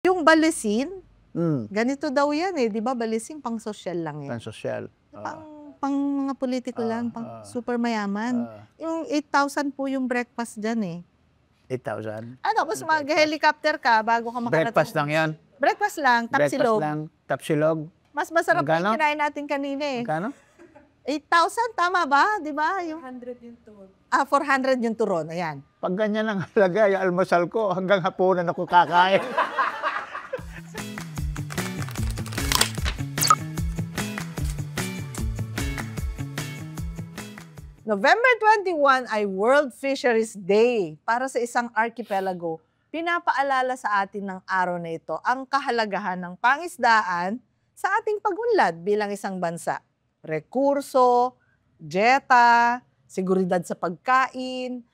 Yung balisin, Mm, ganito daw yan eh, di ba? Balisin pang sosyal lang yan. pang-sosyal. Pang mga politiko lang, pang super mayaman. Yung 8,000 po yung breakfast dyan eh. 8,000. Ano, mas mag-helicopter ka bago ka makarating. Breakfast lang yan. Breakfast lang, Breakfast tapsilog. lang, tapsilog. Mas masarap pa yung Magkano? kinain natin kanina eh. Magkano? 8,000, tama ba? Di ba? Yung 100 yung turon. 400 yung turon. Ayan. Pag ganyan ang halaga, yung almusal ko, hanggang hapunan ako kakain. November 21 ay World Fisheries Day. Para sa isang archipelago, pinapaalala sa atin ng araw na ito ang kahalagahan ng pangisdaan sa ating pagunlad bilang isang bansa. Rekurso, dieta, seguridad sa pagkain,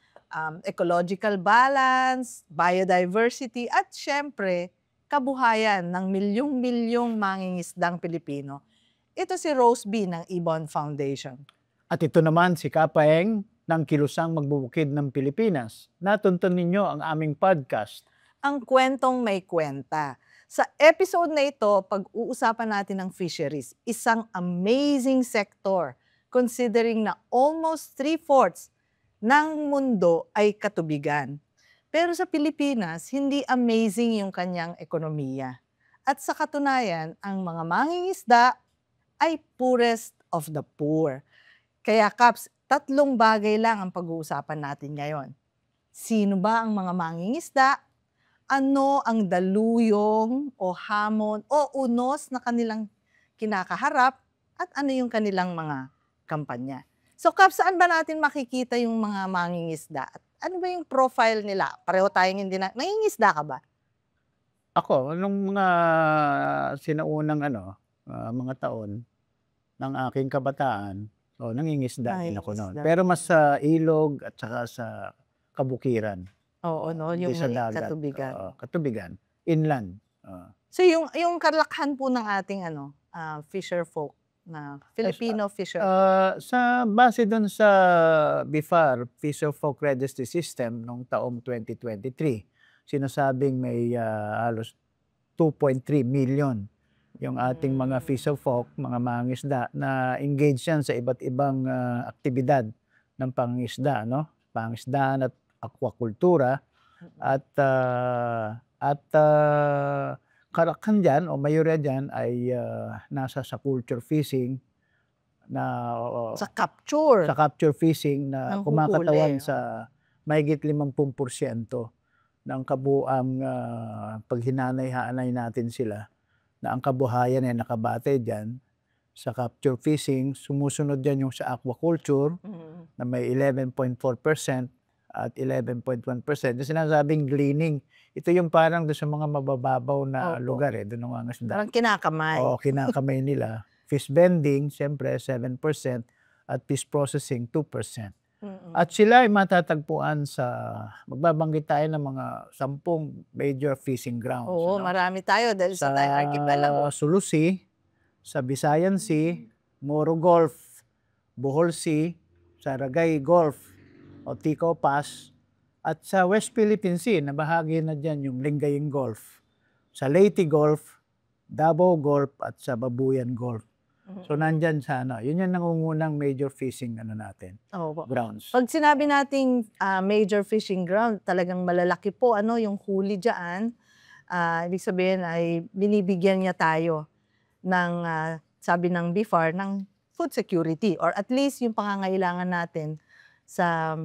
ecological balance, biodiversity, at syempre, kabuhayan ng milyong-milyong mangingisdang Pilipino. Ito si Rose B. ng Ibon Foundation. At ito naman si Kapaeng ng Kilusang Magbubukid ng Pilipinas. Natuntun ninyo ang aming podcast. Ang kwentong may kwenta. Sa episode na ito, pag-uusapan natin ng fisheries, isang amazing sector considering na almost 3/4 ng mundo ay katubigan. Pero sa Pilipinas, hindi amazing yung kanyang ekonomiya. At sa katunayan, ang mga mangingisda ay poorest of the poor. Kaya Kaps, 3 bagay lang ang pag-uusapan natin ngayon. Sino ba ang mga mangingisda? Ano ang daluyong o hamon o unos na kanilang kinakaharap? At ano yung kanilang mga kampanya? So Kaps, saan ba natin makikita yung mga mangingisda? At ano ba yung profile nila? Pareho tayong hindi na... Nangingisda ka ba? Ako, nung mga sinaunang mga taon ng aking kabataan, nangingisda din ako noon. Nangingisda. Pero mas sa ilog at saka sa kabukiran. Oo, no? Hindi Yung sa may dagat. katubigan. Katubigan. Inland. So yung kalakhan po ng ating fisher folk na Filipino fisher. Sa base doon sa BIFAR, Fisher Folk Registry System, noong taong 2023, sinasabing may halos 2.3 million yung ating mga fisher folk, mga mangingisda na engage yan sa iba't ibang aktibidad ng pangingisda, no? Pangingisdaan at aquakultura at karakhan dyan o mayorya dyan ay nasa sa culture fishing na Sa capture. sa capture fishing na Ng kumakatawan huhuli, sa mahigit 50% ng kabuang paghinanay-hanay natin sila na ang kabuhayan ay nakabate dyan sa capture fishing. Sumusunod dyan yung sa aquaculture na may 11.4% at 11.1%. Yung sinasabing gleaning, ito yung parang doon sa mga mabababaw na lugar doon ang mga isda. Parang kinakamay. Oo, kinakamay nila. Fish vending, siyempre 7% at fish processing 2%. At sila ay matatagpuan sa, magbabanggit tayo ng mga 10 major fishing grounds. Oo, marami tayo dahil sa tayong archipelago. Sa Sulu Sea, sa Visayan Sea, Moro Gulf, Bohol Sea, Saragay Gulf o Ticao Pass, at sa West Philippine Sea, na bahagi na dyan yung Lingayen Gulf, sa Leyte Gulf, Davao Gulf, at sa Babuyan Gulf. So nandyan sa yun yung nangungunang major fishing natin, grounds. Pag sinabi nating major fishing ground, talagang malalaki po yung huli dyan. Ibig sabihin ay binibigyan niya tayo ng, sabi ng BIFAR, ng food security or at least yung pangangailangan natin sa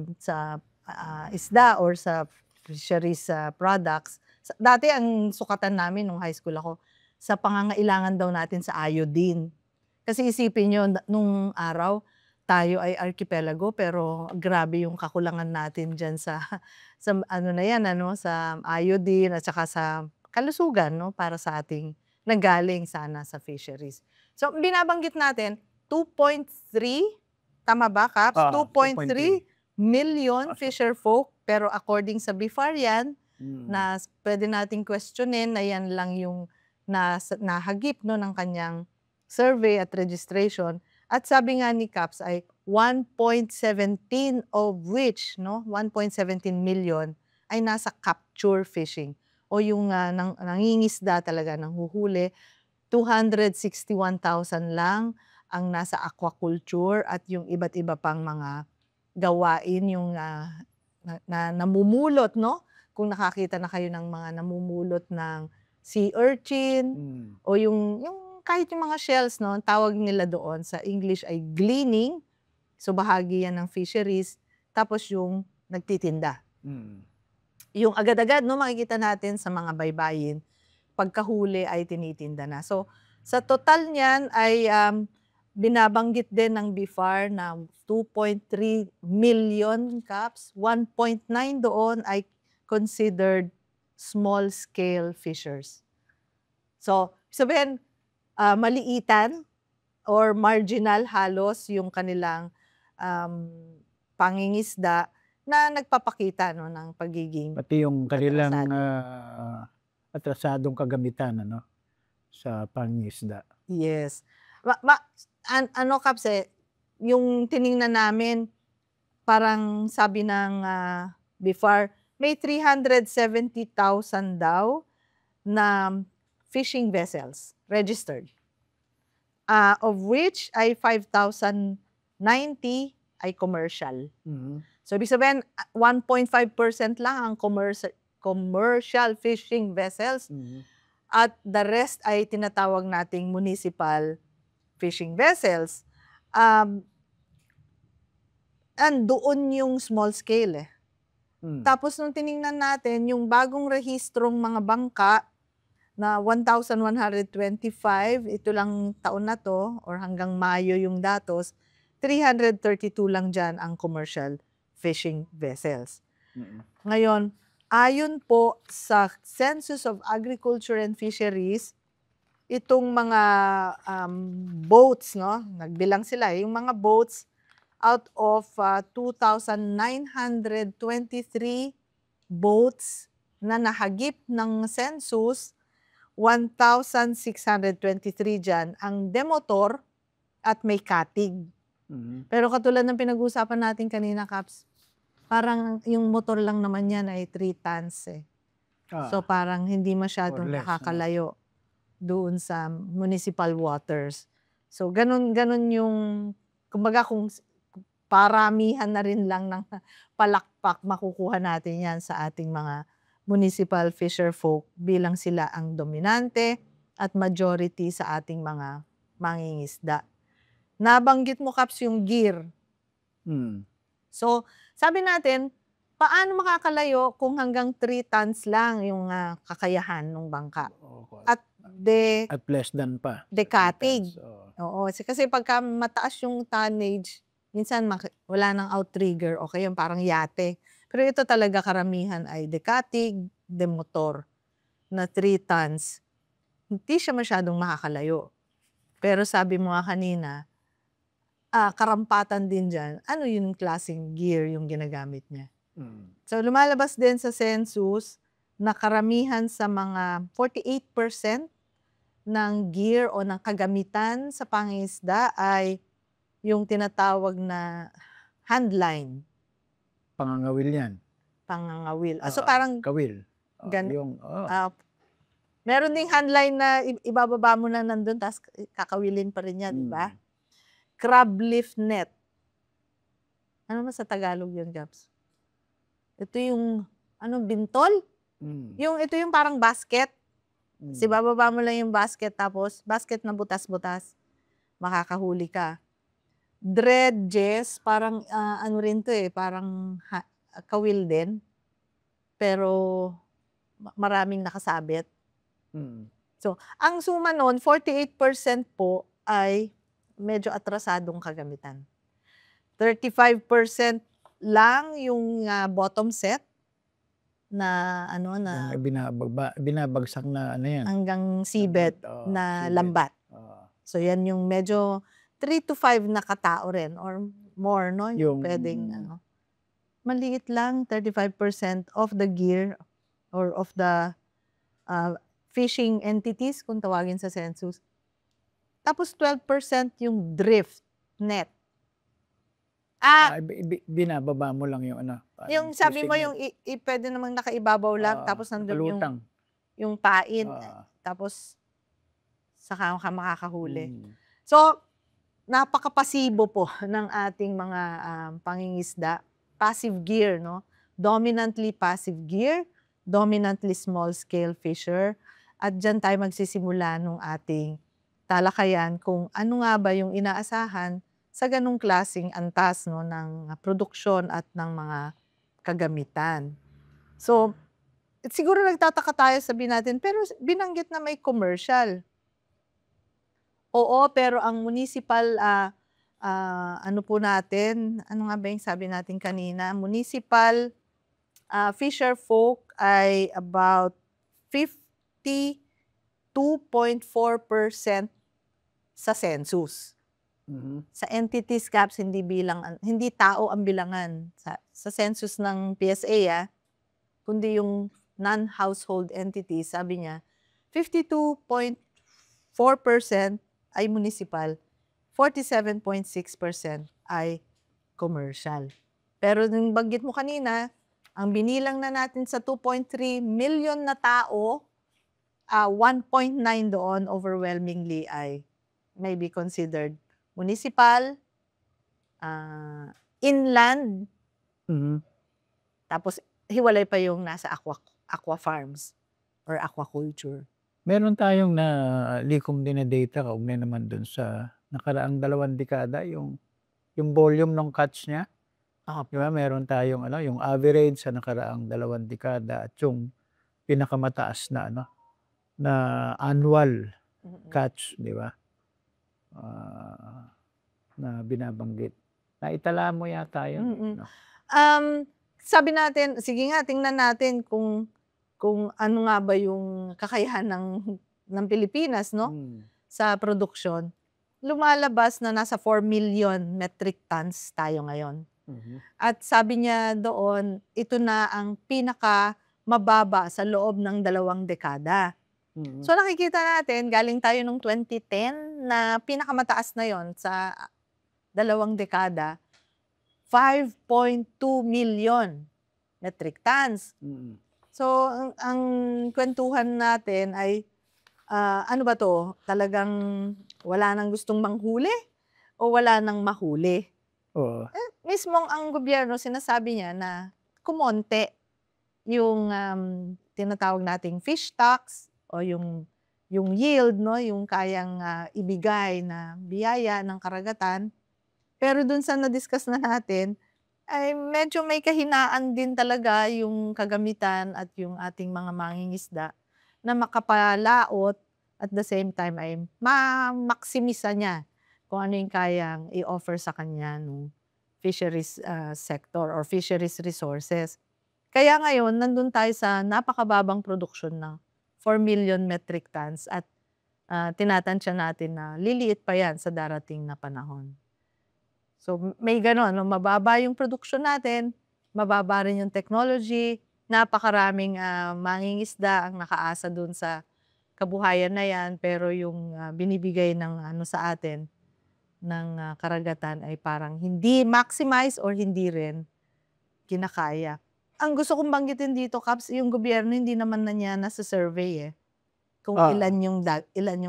isda or sa fisheries products. Dati ang sukatan namin nung high school ako, sa pangangailangan daw natin sa iodine. Kasi isipin nyo, nung araw, tayo ay archipelago, pero grabe yung kakulangan natin dyan sa sa iodine at saka sa kalusugan, no, para sa ating nanggaling sana sa fisheries. So, binabanggit natin, 2.3, tama ba, Kaps? 2.3 million fisher folk, pero according sa BIFAR yan, na pwede nating questionin na yan lang yung nahagip ng kanyang survey at registration. At sabi nga ni Kaps ay 1.17 of which, 1.17 million ay nasa capture fishing o yung nangingisda talaga, nanghuhuli, 261,000 lang ang nasa aquaculture at yung iba't iba pang mga gawain yung namumulot, no? Kung nakakita na kayo ng mga namumulot ng sea urchin o yung kahit yung mga shells, no? Ang tawag nila doon sa English ay gleaning. So bahagi yan ng fisheries. Tapos yung nagtitinda. Yung agad-agad, no, makikita natin sa mga baybayin, pagkahuli ay tinitinda na. So sa total niyan ay binabanggit din ng BIFAR na 2.3 million caps, 1.9 doon ay considered small-scale fishers. So, sabihin, maliitan or marginal halos yung kanilang pangingisda na nagpapakita, no, ng pagiging Pati yung kanilang atrasadong kagamitan, ano, sa pangingisda. Yes. Kaps, yung tiningnan namin, parang sabi ng BIFAR, may 370,000 daw na fishing vessels registered. Of which ay 5,090 ay commercial. So, ibig sabihin, 1.5% lang ang commercial fishing vessels. At the rest ay tinatawag nating municipal fishing vessels. Doon yung small scale Tapos nung tiningnan natin, yung bagong rehistrong mga bangka na 1,125, ito lang taon na to, or hanggang Mayo yung datos, 332 lang dyan ang commercial fishing vessels. Ngayon, ayon po sa Census of Agriculture and Fisheries, itong mga boats, no? Nagbilang sila, yung mga boats out of 2,923 boats na nahagip ng census, 1,623 dyan ang demotor at may katig. Pero katulad ng pinag-uusapan natin kanina, Caps, parang yung motor lang naman yan ay 3 tons So parang hindi masyadong nakakalayo doon sa municipal waters. So ganun yung, kumbaga kung paramihan na rin lang ng palakpak makukuha natin yan sa ating mga municipal fisher folk bilang sila ang dominante at majority sa ating mga mangingisda. Nabanggit mo, Caps, yung gear. So, sabi natin, paano makakalayo kung hanggang 3 tons lang yung kakayahan ng bangka? At less than pa. Dekatig. Oo, kasi pagka mataas yung tonnage, minsan wala nang outrigger o kaya parang yate. Pero ito talaga karamihan ay dekatig, demotor na 3 tons. Hindi siya masyadong makakalayo. Pero sabi mo nga kanina, karampatan din dyan, ano yung klaseng gear yung ginagamit niya. So lumalabas din sa census na karamihan sa mga 48% ng gear o ng kagamitan sa pangingisda ay yung tinatawag na handline. Pangangawil yan. Pangangawil. So parang kawil. meron ding handline na ibababa mo na nandun tapos kakawilin pa rin yan, di ba? Crab leaf net. Ano sa Tagalog yun, Gaps? Ito yung bintol? Ito yung parang basket. Si bababa mo lang yung basket, tapos basket na butas-butas, makakahuli ka. Dredges, parang rin to parang kawil din. Pero maraming nakasabit. So, ang suma noon, 48% po ay medyo atrasadong kagamitan. 35% lang yung bottom set na binabagsak na yan. Hanggang seabed na lambat. So yan yung medyo 3 to 5 na katao rin or more, no? Yung pwedeng maliit lang, 35% of the gear or of the fishing entities kung tawagin sa census. Tapos 12% yung drift net. Binababa mo lang yung yung sabi mo yung pwede namang nakaibabaw lang tapos nandun yung yung pain. Ah. Tapos, saka ka makakahuli. Mm. So, napakapasibo po ng ating mga pangingisda. Passive gear, no? Dominantly passive gear, dominantly small-scale fisher. At dyan tayo magsisimula nung ating talakayan kung ano nga ba yung inaasahan sa ganung klaseng antas, no, ng produksyon at ng mga kagamitan. So, siguro nagtataka tayo, sabihin natin, pero binanggit na may commercial. Oo, pero ang municipal, ano po natin, ano nga ba yung sabi natin kanina? Municipal fisher folk ay about 52.4% sa census. Mhm. Sa entities caps, hindi tao ang bilangan. Sa census ng PSA, kundi yung non-household entities, sabi niya, 52.4% ay municipal, 47.6% ay commercial. Pero nung banggit mo kanina, ang binilang na natin sa 2.3 million na tao, 1.9 doon overwhelmingly ay may be considered municipal, inland, Mhm. tapos hiwalay pa yung nasa aqua farms or aquaculture. Meron tayong nalikom din na data kaugnay naman dun sa nakaraang 2 dekada yung volume ng catch niya. Di ba meron tayong yung average sa nakaraang 2 dekada at yung pinakamataas na na annual catch, di ba? Na binabanggit. Naitala mo yata yun, no? Sabi natin, sige nga, tingnan natin kung ano nga ba yung kakayahan ng Pilipinas, no? Sa produksyon. Lumalabas na nasa 4 million metric tons tayo ngayon. At sabi niya doon, ito na ang pinaka mababa sa loob ng 2 dekada. So nakikita natin, galing tayo nung 2010 na pinakamataas na yon sa 2 dekada, 5.2 million metric tons. So, ang kwentuhan natin ay, ano ba to? Talagang wala nang gustong manghuli o wala nang mahuli? Oo. Mismong ang gobyerno, sinasabi niya na kumonte yung tinatawag nating fish tax o yung yield, no? Yung kayang ibigay na biyaya ng karagatan. Pero dun sa na-discuss na natin, ay medyo may kahinaan din talaga yung kagamitan at yung ating mga mangingisda na makapalaot at the same time ay ma-maximiza niya kung ano yung kayang i-offer sa kanya nung fisheries sector or fisheries resources. Kaya ngayon, nandun tayo sa napakababang produksyon ng 4 million metric tons at tinatansya natin na liliit pa yan sa darating na panahon. So may gano'n, no? Mababa yung produksyon natin, mababa rin yung technology, napakaraming mangingisda ang nakaasa dun sa kabuhayan na yan, pero yung binibigay ng sa atin ng karagatan ay parang hindi maximize or hindi rin kinakaya. Ang gusto kong banggitin dito, Caps, yung gobyerno hindi naman na niya nasa-survey kung ilan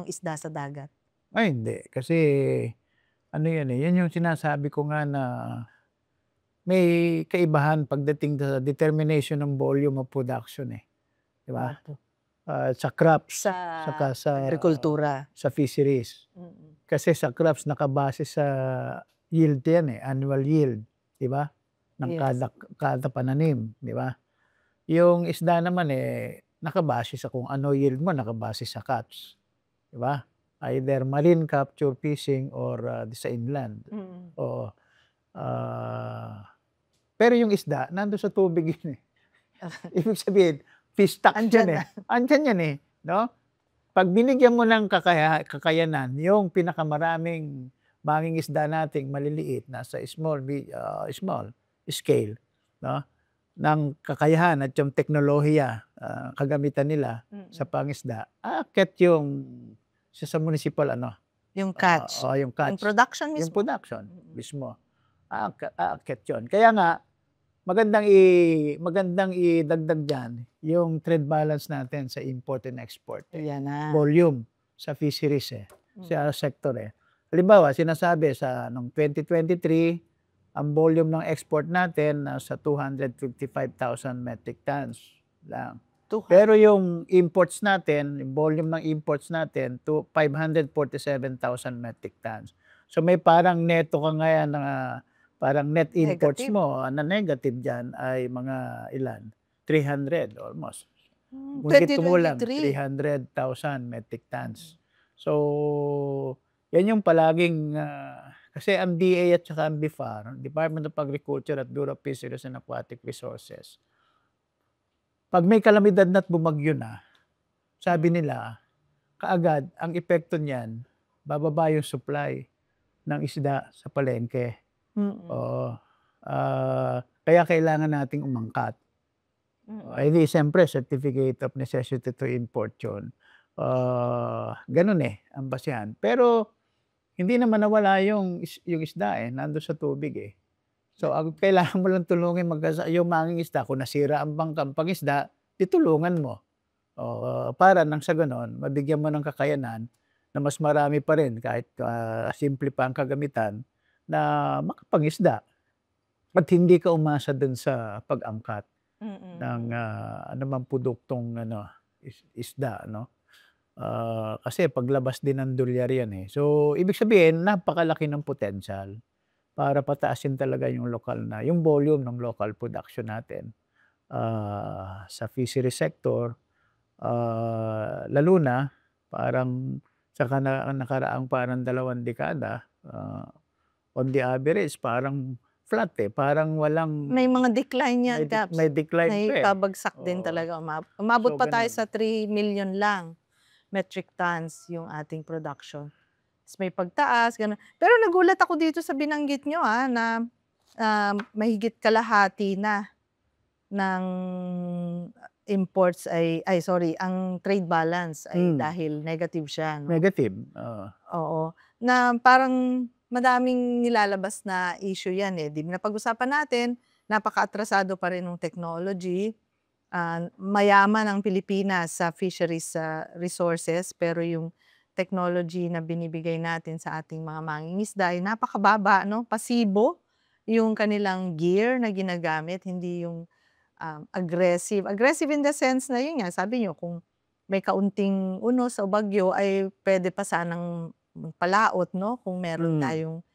yung isda sa dagat. Ay hindi, kasi ano yan yung sinasabi ko nga na may kaibahan pagdating sa determination ng volume of production, di ba? Sa crops, saka sa agrikultura. sa fisheries. Kasi sa crops nakabase sa yield yan, annual yield, di ba? Ng kada pananim, di ba? Yung isda naman nakabase sa kung ano yield mo, nakabase sa catch, di ba? Either marine capture fishing or sa inland. Oo. Pero yung isda, nandun sa tubig yun Ibig sabihin, fish tax yan Andyan yan no? Pag binigyan mo ng kakayanan, yung pinakamaraming mangingisda nating maliliit, nasa small scale, no? Ng kakayahan at yung teknolohiya, kagamitan nila sa pangisda, aakyat yung sa municipal Yung catch. yung catch. Yung production mismo. Yung production mismo. Aakyat yun. Kaya nga, magandang idagdag diyan yung trade balance natin sa import and export, Ayan na. volume sa fisheries, sa sector, Halimbawa, sinasabi sa nung 2023, ang volume ng export natin nasa 255,000 metric tons lang. Pero yung imports natin, yung volume ng imports natin to 547,000 metric tons. So may parang neto ka ngayon na parang net imports Negative. mo na negative diyan ay mga ilan? 300 almost. Ngunit kumulang 2023. 300,000 metric tons. So yan yung palaging kasi ang DA at saka ang BIFAR, Department of Agriculture at Bureau of Fisheries and Aquatic Resources, pag may kalamidad na't bumagyo na, sabi nila, kaagad ang epekto niyan, bababa yung supply ng isda sa palengke. Oo. Kaya kailangan nating umangkat. Di siyempre, certificate of necessity to import yun. Ganun ang basehan. Pero hindi naman nawala yung isda nandun sa tubig So, ang kailangan mo lang tulungin yung mangingisda. Kung nasira ang bangkang pangisda, ditulungan mo. Para nang sa ganon, mabigyan mo ng kakayanan na mas marami pa rin kahit simple pa ang kagamitan na makapangisda. At hindi ka umasa dun sa pag-angkat ng anumang produktong isda. Kasi paglabas din ng dolyar yan So, ibig sabihin, napakalaki ng potential para pataasin talaga yung volume ng local production natin sa fishery sector, lalo na parang sa nakaraang parang 2 dekada, on the average parang flat parang walang May mga decline yan, Caps. may decline May pabagsak din talaga. Umabot So, pa tayo ganun. sa 3 million lang metric tons yung ating production. May pagtaas, gano'n. Pero nagulat ako dito sa binanggit nyo na mahigit kalahati na ng imports ang trade balance ay dahil negative siya. No? Negative. Oo. Na parang madaming nilalabas na issue yan Di napag-usapan natin, napaka-atrasado pa rin ng technology. Mayaman ang Pilipinas sa fisheries resources, pero yung technology na binibigay natin sa ating mga mangingisda ay napakababa, pasibo yung kanilang gear na ginagamit, hindi yung aggressive. Aggressive in the sense na yun nga, sabi nyo, kung may kaunting unos o bagyo ay pwede pa sanang palaot, kung meron tayong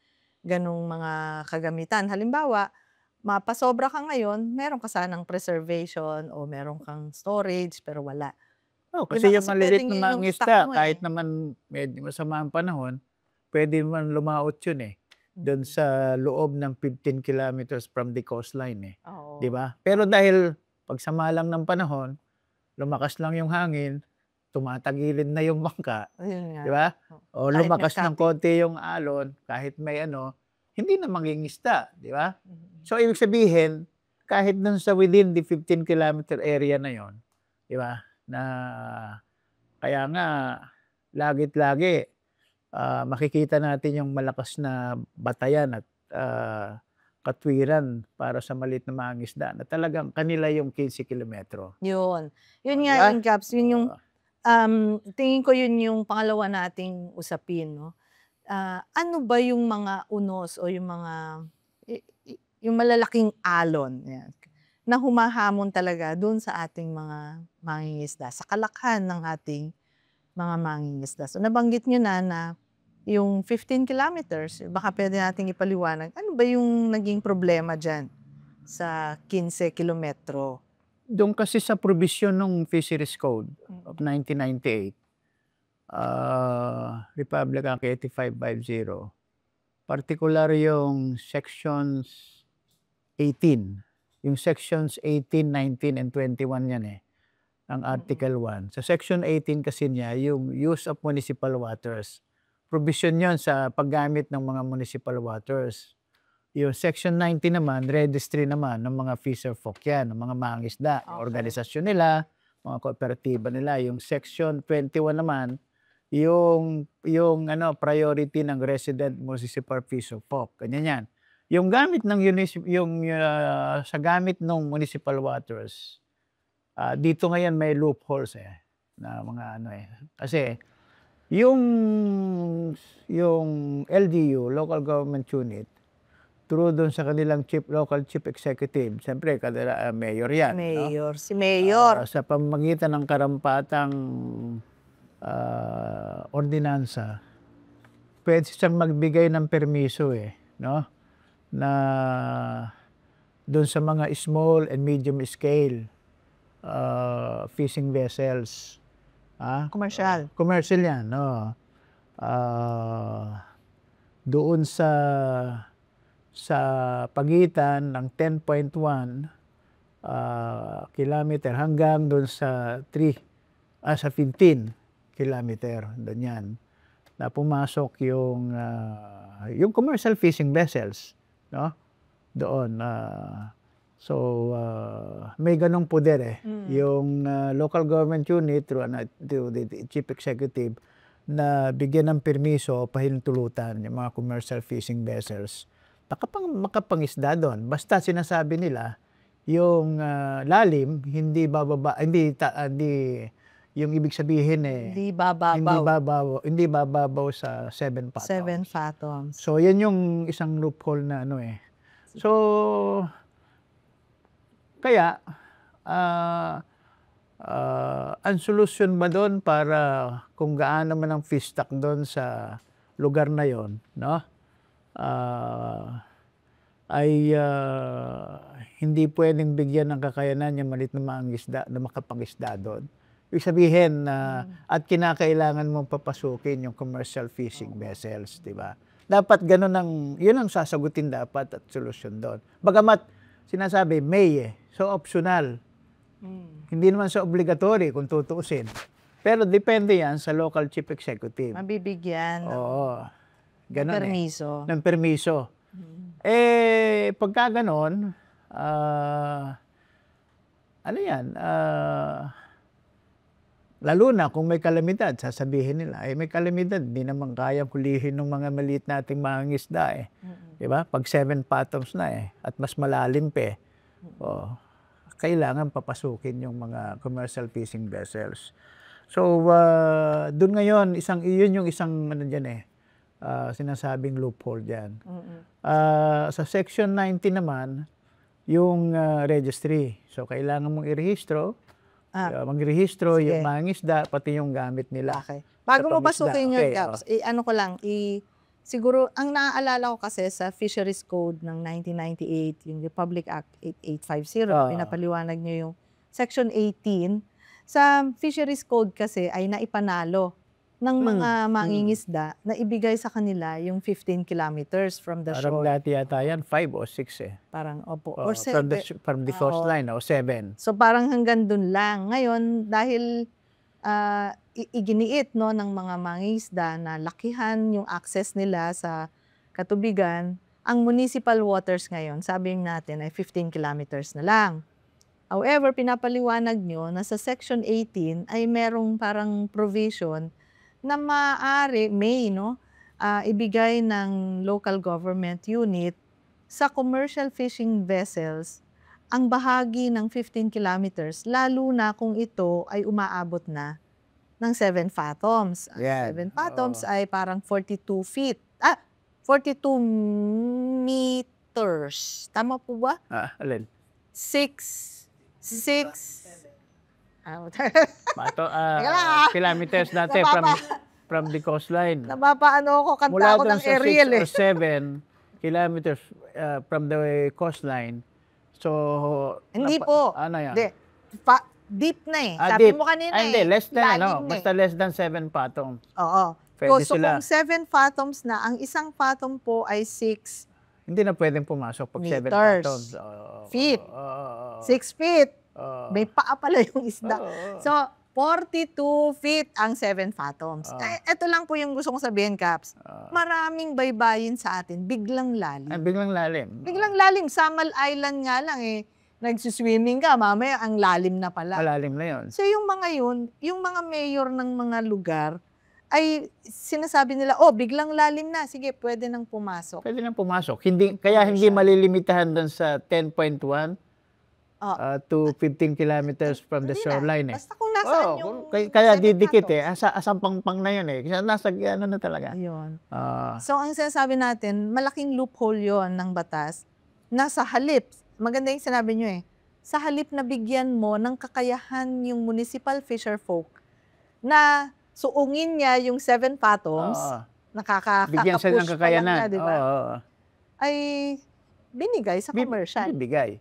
ganong mga kagamitan. Halimbawa, mapasobra ka ngayon, meron ka sanang preservation o meron kang storage, pero wala. Kasi yung Kasi maliliit pwedeng na yun yung mangingisda, stock mo kahit naman medyo masama ang panahon, pwede man lumaot yun doon sa loob ng 15 kilometers from the coastline Oo. Di ba? Pero dahil pagsama lang ng panahon, lumakas lang yung hangin, tumatagilid na yung bangka, Ayun nga. di ba? O Kahit lumakas ng nagkapit. konti yung alon, kahit may hindi na mangingisda, di ba? So, ibig sabihin, kahit dun sa within the 15 kilometer area na yon, di ba? Na kaya nga, lagit-lagi, makikita natin yung malakas na batayan at katwiran para sa maliit na mangingisda na talagang kanila yung 15 kilometro. Yun. Yun Oh, nga diba? yung Caps, yun yung tingin ko yun yung pangalawa nating usapin, ano ba yung mga unos o yung mga yung malalaking alon na humahamon talaga dun sa ating mga mangingisda, sa kalakhan ng ating mga mangingisda. So nabanggit nyo na yung 15 kilometers, baka pwede nating ipaliwanag, ano ba yung naging problema dyan sa 15 kilometro? Doon kasi sa provision ng Fisheries Code of 1998, Republic Act 8550, particular yung sections 18. Yung sections 18, 19, and 21 yan ang Article 1. Sa Section 18 kasi niya, yung use of municipal waters. Provision yon sa paggamit ng mga municipal waters. Yung Section 19 naman, registry naman ng mga fisher folk yan, ng mga mangingisda, organisasyon nila, mga kooperatiba nila. Yung Section 21 naman, yung priority ng resident municipal fisher folk. Ganyan yan. Yung gamit ng sa gamit ng municipal waters, dito ngayon may loopholes na mga ano Kasi yung LGU, local government unit, through doon sa kanilang local chief executive, siyempre mayor yan, no? Mayor, si Mayor. Sa pamamagitan ng karampatang ordinansa, pwede siyang magbigay ng permiso no? Na doon sa mga small and medium scale fishing vessels. Commercial. Commercial yan, no? Doon sa pagitan ng 10.1 kilometer hanggang doon sa 15 kilometer, doon yan, na pumasok yung commercial fishing vessels, no? Doon. So, may ganong poder yung local government unit through the chief executive na bigyan ng permiso pahintulutan yung mga commercial fishing vessels makapangisda doon. Basta sinasabi nila yung lalim hindi bababa, hindi yung ibig sabihin Hindi bababaw. hindi bababaw sa 7 fathoms. 7 fathoms. So, yan yung isang loophole na So, kaya, ang solusyon ba doon para kung gaano man ang fish stock doon sa lugar na yon, no? Ay hindi pwedeng bigyan ng kakayanan yung maliit na mga isda na makapangisda doon. Ibig sabihin at kinakailangan mong papasukin yung commercial fishing vessels, di ba? Dapat yun ang sasagutin dapat at solusyon doon. Bagamat sinasabi may so optional. Hindi naman sa obligatory kung tutuusin. Pero depende yan sa local chief executive. Mabibigyan ganun permiso. Ng permiso. Pagka ganon, ano yan, lalo na kung may kalamidad, sasabihin nila, may kalamidad, hindi naman kaya hulihin ng mga maliit nating mga ngisda Diba? Pag 7 fathoms na at mas malalim pa kailangan papasukin yung mga commercial fishing vessels. So, doon ngayon, yun yung isang sinasabing loophole dyan. Sa Section 90 naman, yung registry. So, kailangan mong irehistro, magrehistro yung mga isda, pati yung gamit nila. Okay. Bago mo pasukin yun, Caps, ano ko lang, siguro, ang naaalala ko kasi sa Fisheries Code ng 1998, yung Republic Act 8850, pinapaliwanag nyo yung Section 18. Sa Fisheries Code kasi ay naipanalo ng mga mangingisda na ibigay sa kanila yung 15 kilometers from the shore. Parang dati yata yan, 5 o 6 Parang, opo. Or from the coastline, 7. So parang hanggang dun lang. Ngayon, dahil iginiit ng mga mangingisda na lakihan yung access nila sa katubigan, ang municipal waters ngayon, sabi natin ay 15 kilometers na lang. However, pinapaliwanag nyo na sa Section 18 ay merong parang provision na ibigay ng local government unit sa commercial fishing vessels ang bahagi ng 15 kilometers, lalo na kung ito ay umaabot na ng 7 fathoms. 7 fathoms ay parang 42 feet. 42 meters. Tama po ba? Alin? 6 kilometers natin from the coastline. Napapaano ako, kanta ako ng aerial 6 or 7 kilometers from the coastline. So, hindi po. Ano yan? Deep na Sabi deep. Mo kanina hindi, less than basta less than 7 fathoms. Oo. So kung 7 fathoms na, ang isang fathom po ay 6 hindi na pwedeng pumasok pag 7 fathoms. Feet. 6 feet. May paa pala yung isda. So, 42 feet ang 7 fathoms. Ito lang po yung gusto kong sabihin, Caps. Maraming baybayin sa atin, biglang lalim. Biglang lalim. Biglang lalim. Samal Island nga lang nagsiswimming ka, mamaya ang lalim na pala. Malalim na yun. So yung mga mayor ng mga lugar ay sinasabi nila, oh, biglang lalim na, sige, pwede nang pumasok. Pwede nang pumasok. Kaya hindi Commercial. malilimitahan doon sa 10.1 Oh, to 15 kilometers from the hindi na. shoreline eh. Basta kung nasaan yung Kaya 7 didikit fathoms. eh. Asang pangpang na yun eh. Kasi nasa ano na talaga. Ayun. Ah, So, ang sinasabi natin, malaking loophole yon ng batas na sa halip, maganda yung sinabi nyo eh, sa halip na bigyan mo ng kakayahan yung municipal fisher folk na suungin niya yung 7 fathoms, oo. nakaka-push Bigyan siya ng pa lang kakayanan. niya, di ba? Oo. Ay binigay sa commercial. Bibigay.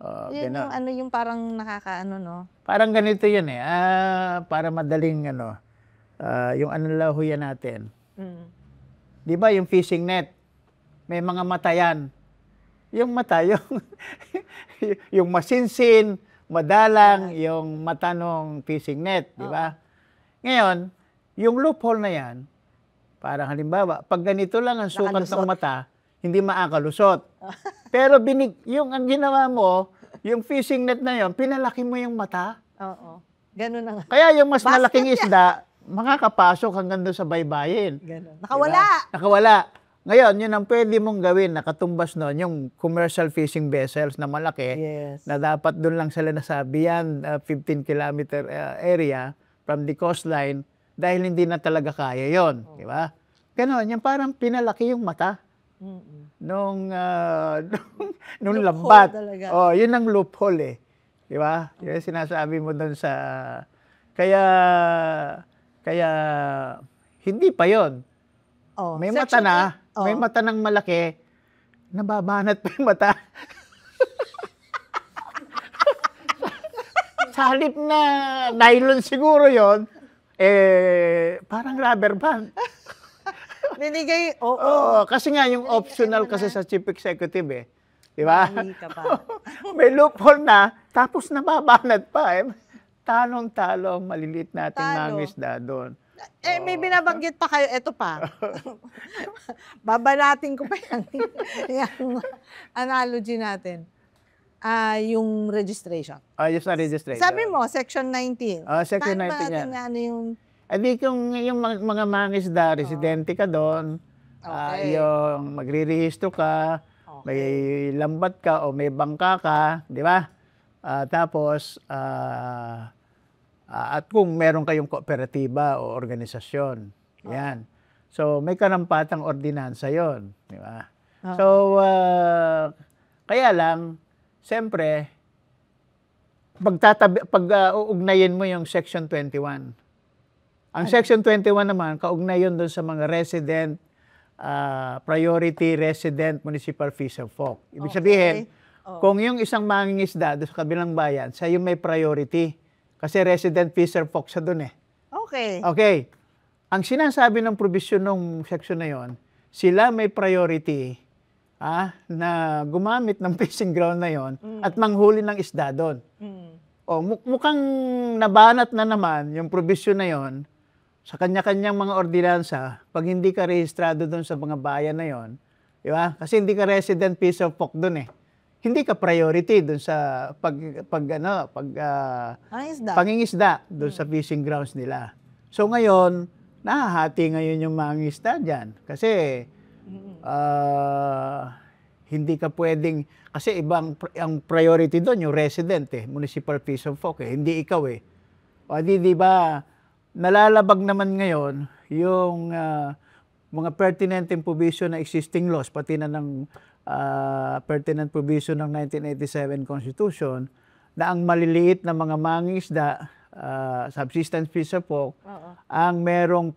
Yun Ganon. yung ano yung parang nakakaano, no? Parang ganito yun eh. Para madaling yung ano lang ho yan natin. Mm. Di ba yung fishing net? May mga mata yan. Yung mata, yung masinsin, madalang, yung mata ng fishing net. Di ba? Ngayon, yung loophole na yan, parang halimbawa, pag ganito lang ang sukat ng mata, hindi makakalusot. Pero ang ginawa mo, yung fishing net na yon, pinalaki mo yung mata. Oo. Ganun na nga. Kaya yung mas Basket malaking isda, makakapasok hanggang doon sa baybayin. Ganun. Nakawala. Diba? Nakawala. Ngayon, yun ang pwede mong gawin, nakatumbas noon, yung commercial fishing vessels na malaki, Yes. na dapat doon lang sila nasabi yan, 15-kilometer area from the coastline, dahil hindi na talaga kaya yon, di ba? Ganon, yung parang pinalaki yung mata nung lambat. Talaga. Oh, yun ang loophole eh. Di ba? Yung sinasabi mo doon sa kaya hindi pa yon. Oh, May mata na, may mata ng malaki, nababanat pa yung mata. Sa halip na nylon siguro yon, parang rubber band. Binigay, Oo, kasi nga yung optional kasi sa chief executive eh. Di ba? May loophole na, tapos nababanat pa eh. Talong-talong, maliliit nating mangisda doon. May binabanggit pa kayo, eto pa. Babalating ko pa yung analogy natin. Yung registration. Yes, na registration. Sabi mo, Section 19. Section 19 natin yan. ano yung... Di kung yung mga mangisda, residente ka doon, yung magre-rehistro ka, may lambat ka o may bangka ka, di ba? Tapos, at kung meron kayong kooperatiba o organisasyon, yan. So, may karampatang ordinansa yon, di ba? So, kaya lang, siyempre, pag-uugnayin mo yung Section 21. Ang Section 21 naman, kaugnay yun doon sa mga resident, priority resident municipal fisher folk. Ibig sabihin, kung yung isang mangingisda doon sa kabilang bayan, siya yung may priority. Kasi resident fisher folk siya doon eh. Okay. Ang sinasabi ng provision ng section na yon, sila may priority na gumamit ng fishing ground na yon at manghuli ng isda doon. Mukhang nabanat na naman yung provision na yon sa kanya-kanyang mga ordinansa pag hindi ka rehistrado doon sa mga bayan na yon, di ba? Kasi hindi ka resident fisher folk doon eh. Hindi ka priority doon sa pangingisda doon sa fishing grounds nila. So ngayon, nahahati ngayon yung mga isda dyan. Kasi hindi ka pwedeng, kasi ang priority doon yung resident eh, municipal fisher folk eh, hindi ikaw eh. O di ba, nalalabag naman ngayon yung mga pertinent provision na existing laws, pati na ng pertinent provision ng 1987 Constitution, na ang maliliit na mga mangingisda, subsistence fisher folk, ang merong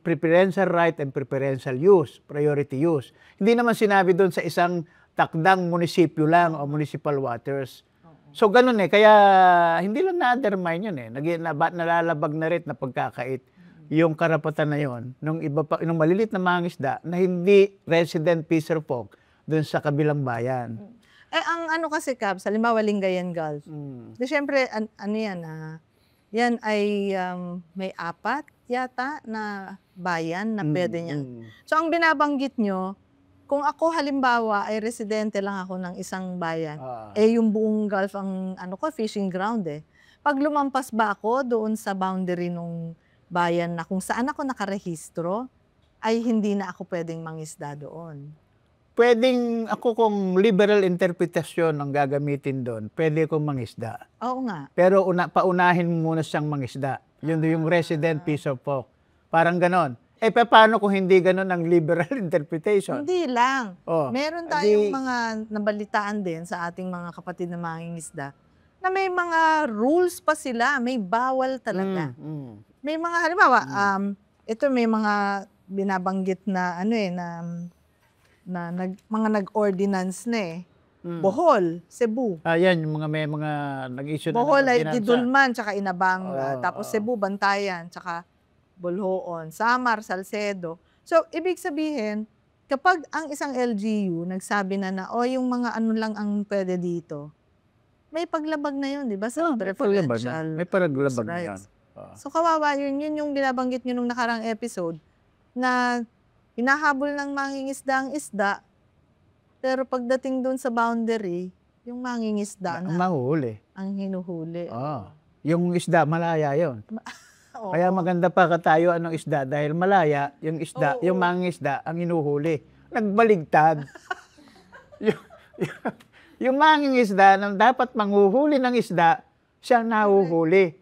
preferential right and preferential use, priority use. Hindi naman sinabi doon sa isang takdang munisipyo lang o municipal waters. So ganun eh, kaya hindi lang na-undermine yun eh. Nalalabag na rin na pagkakait yung karapatan na yun nung malilit na mangisda na hindi resident fisher folk doon sa kabilang bayan. Ang ano kasi, Cabs, halimbawa Lingayen Gulf. Di syempre, yan ay may 4 yata na bayan na pwede niyan. So ang binabanggit nyo, kung ako halimbawa ay residente lang ako ng isang bayan, yung buong Gulf ang fishing ground eh. Pag lumampas ba ako doon sa boundary nung bayan na kung saan ako nakarehistro, ay hindi na ako pwedeng mangisda doon. Pwedeng ako kung liberal interpretasyon ang gagamitin doon, pwede akong mangisda. Oo nga. Pero paunahin mo muna siyang mangisda. Yun yung resident piece of pork. Parang ganon. Paano kung hindi ganon ang liberal interpretation? Hindi lang. Oh, Meron tayong mga nabalitaan din sa ating mga kapatid na mangingisda na may mga rules pa sila, may bawal talaga. May mga halimbawa, ito may mga binabanggit na mga nag-ordinance na Bohol, Cebu. Yan, yung may mga nag-issue na Bohol ay ordinansa. Didulman, tsaka Inabanga. Tapos Cebu, Bantayan, tsaka Bolhoon, Samar, Salcedo. So, ibig sabihin, kapag ang isang LGU nagsabi na yung mga ano lang ang pwede dito, may paglabag na yun, di ba? Sa preferential may paglabag na yan. So, kawawa yun. Yun yung binabanggit nyo nung nakarang episode na hinahabol ng mangingisda ang isda, pero pagdating doon sa boundary, yung mangingisda na mahuhuli. ang hinuhuli. Yung isda, malaya yun. Kaya maganda pa katayuan ng isda dahil malaya yung isda, yung mangingisda ang hinuhuli. Nagbaligtad. yung mangingisda na dapat manghuhuli ng isda, siya nahuhuli.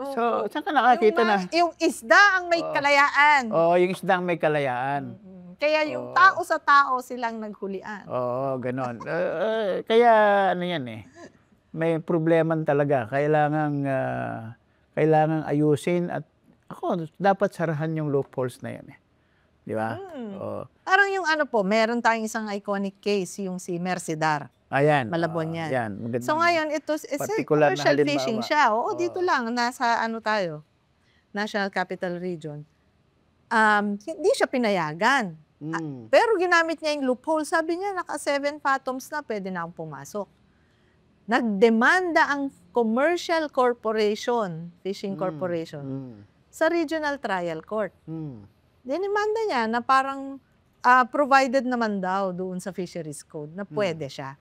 So, saan ka nakakita na? Yung isda ang may kalayaan. Yung isda ang may kalayaan. Kaya yung tao sa tao silang naghulian. Ganon. Kaya ano yan may problema talaga. Kailangang ayusin at dapat sarahan yung loopholes na yan. Di ba? Parang yung meron tayong isang iconic case, yung si Mercedar. Ayan. Malabon yan. Yan. So ngayon, it's commercial fishing siya. Dito lang, nasa tayo, National Capital Region. Hindi siya pinayagan. Pero ginamit niya yung loophole. Sabi niya, naka 7 fathoms na, pwede na akong pumasok. Nagdemanda ang commercial corporation, fishing corporation, sa regional trial court. Dinimanda niya na parang provided naman daw doon sa fisheries code na pwede siya.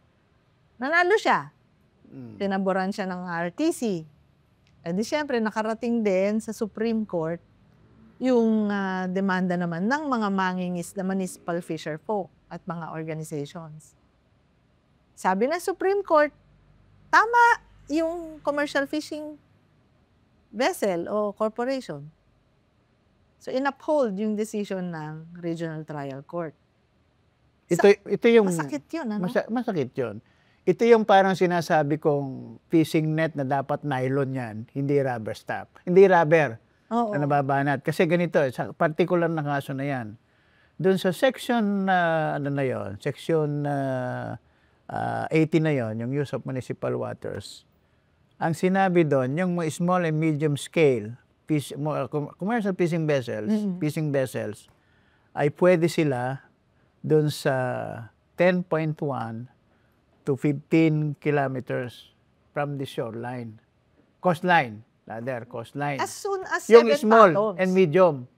Nanalo siya. Tinaboran siya ng RTC. Di syempre, nakarating din sa Supreme Court yung demanda naman ng mga mangingisda, municipal fisher folk at mga organizations. Sabi ng Supreme Court, tama yung commercial fishing vessel o corporation. So, in-uphold yung decision ng Regional Trial Court. Ito yung... Masakit yun, Masakit yun. Ito yung parang sinasabi kong fishing net na dapat nylon yan, hindi rubber stop. Hindi rubber na nababanat. Kasi ganito, sa particular na kaso na yan, doon sa section section 80 na yon, yung use of municipal waters, ang sinabi doon, yung small and medium scale commercial fishing vessels, ay pwede sila doon sa 10.1 to 15 kilometers from the shoreline. Coastline. As soon as 7 yung small fathoms. and medium.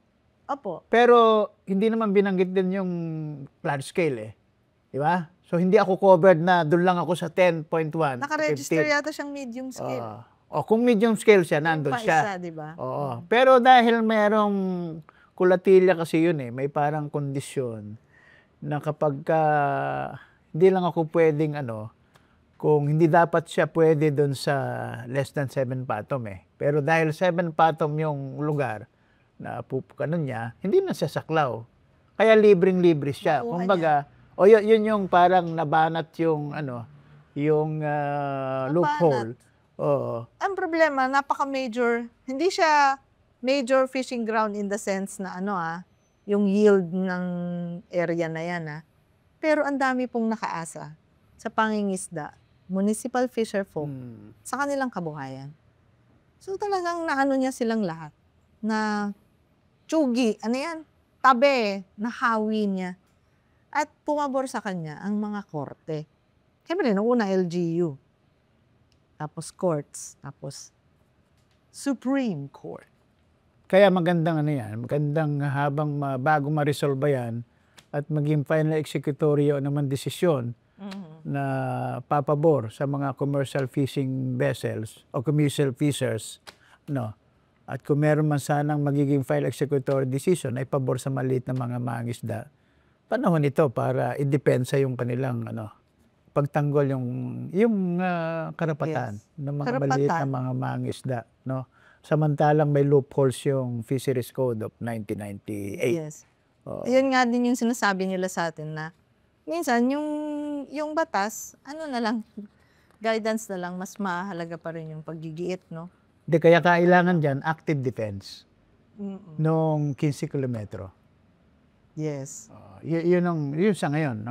Opo. Pero hindi naman binanggit din yung large scale Di ba? So hindi ako covered na doon lang ako sa 10.1. Nakaregister yata siyang medium scale. Kung medium scale siya, nandun siya. Isa, di ba? Pero dahil merong kulatilya kasi yun may parang kondisyon na kapag hindi lang ako pwedeng kung hindi dapat siya pwede doon sa less than 7 fathom Pero dahil 7 fathom yung lugar na niya, hindi na siya saklaw. Kaya libreng-libre siya. Kumbaga, yun yung parang nabanat yung yung loophole. Ang problema, napaka-major, hindi siya major fishing ground in the sense na yung yield ng area na yan Pero ang dami pong nakaasa sa pangingisda, municipal fisher folk, sa kanilang kabuhayan. So talagang naano niya silang lahat na tsugi, tabi, nahawi niya. At pumabor sa kanya ang mga korte. Siyempre, nung una LGU, tapos courts, tapos Supreme Court. Kaya magandang magandang habang bago ma-resolve yan at maging final executory naman desisyon na papabor sa mga commercial fishing vessels o commercial fishers, At kung meron man sanang magiging final executory decision ay pabor sa maliit na mga mangingisda, panahon ito para idepensa yung kanilang pagtanggol yung karapatan ng mga maliit na mga mangingisda, no? Samantalang may loopholes yung Fisheries Code of 1998. Yes. Ayun nga din yung sinasabi nila sa atin na minsan yung batas, na lang, guidance na lang, mas mahalaga pa rin yung paggigiit, no? Hindi, kaya kailangan dyan active defense nung 15 kilometro. Yes. Yun sa ngayon.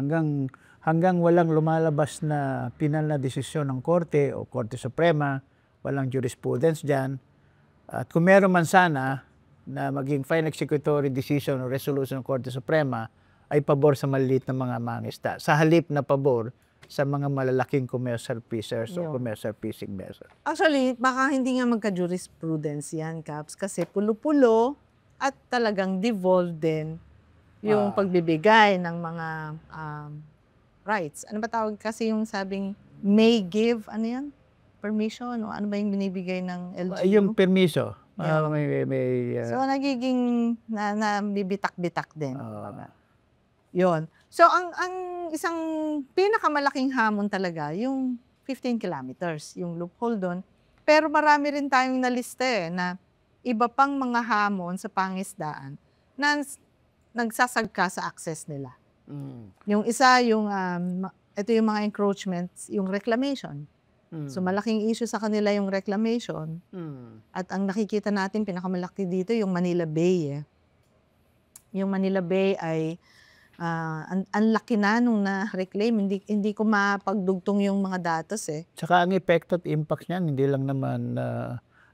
Hanggang walang lumalabas na pinal na desisyon ng Korte o Korte Suprema, walang jurisprudence dyan. At kung meron man sana na maging final executory decision o resolution ng Korte Suprema, ay pabor sa maliliit na mga mangingisda. Sa halip na pabor sa mga malalaking commercial fishers o commercial fishing vessels. Actually, baka hindi nga magka-jurisprudence yan, Caps, kasi pulo-pulo at talagang devolved din yung pagbibigay ng mga rights. Ano ba tawag kasi yung sabing may give, permission? O ano ba yung binibigay ng LGU? Yung permiso. So, nagiging nabibitak-bitak din. Yun. So, ang isang pinakamalaking hamon talaga, yung 15 kilometers, yung loophole doon. Pero marami rin tayong nalista na iba pang mga hamon sa pangisdaan na nagsasagka sa access nila. Yung isa, ito yung mga encroachments, yung reclamation. So, malaking issue sa kanila yung reclamation. At ang nakikita natin, pinakamalaki dito, yung Manila Bay. Yung Manila Bay ay ang laki na nung na-reclaim. Hindi ko mapagdugtong yung mga datos Tsaka ang effect at impact niyan, hindi lang naman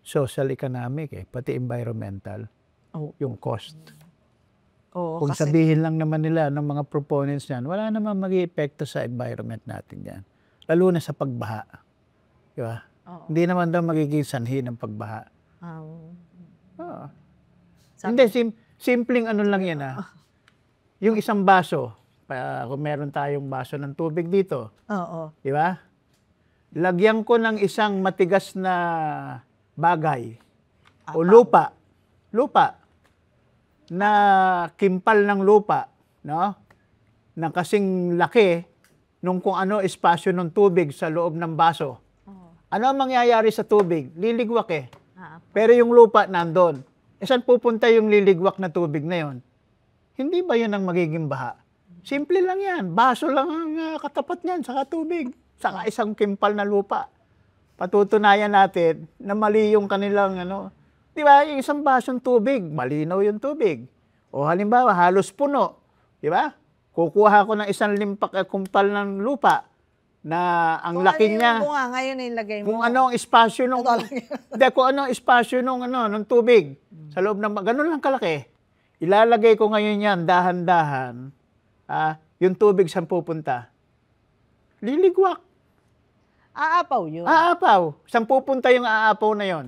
social economic pati environmental. Yung cost. Kung sabihin lang naman nila ng mga proponents niyan, wala naman mag-i-epekto sa environment natin yan. Lalo na sa pagbaha. Diba? Hindi naman daw magiging sanhi ng pagbaha. Hindi, simpleng lang yan Yung isang baso, kung meron tayong baso ng tubig dito, di ba? Lagyan ko ng isang matigas na bagay o lupa na kimpal ng lupa, no? Na kasing laki nung kung ano espasyo ng tubig sa loob ng baso. Ano ang mangyayari sa tubig? Liligwak Pero yung lupa nandun. Saan pupunta yung liligwak na tubig na yon? Hindi ba yun ang magiging baha? Simple lang yan. Baso lang ang katapat niyan, saka tubig. Saka isang kimpal na lupa. Patutunayan natin na mali yung kanilang Di ba? Yung isang basong tubig, malinaw yung tubig. O halimbawa, halos puno. Di ba? Kukuha ko ng isang kumpal ng lupa na ang laki niya. Ngayon ilagay mo. Kung ano ang espasyo nung kung ano ang espasyo nung tubig sa loob ng ganun lang kalaki. Ilalagay ko ngayon yan dahan-dahan. Yung tubig saan pupunta? Liligwak. Aapaw yun. Aapaw. Saan pupunta yung aapaw na yon?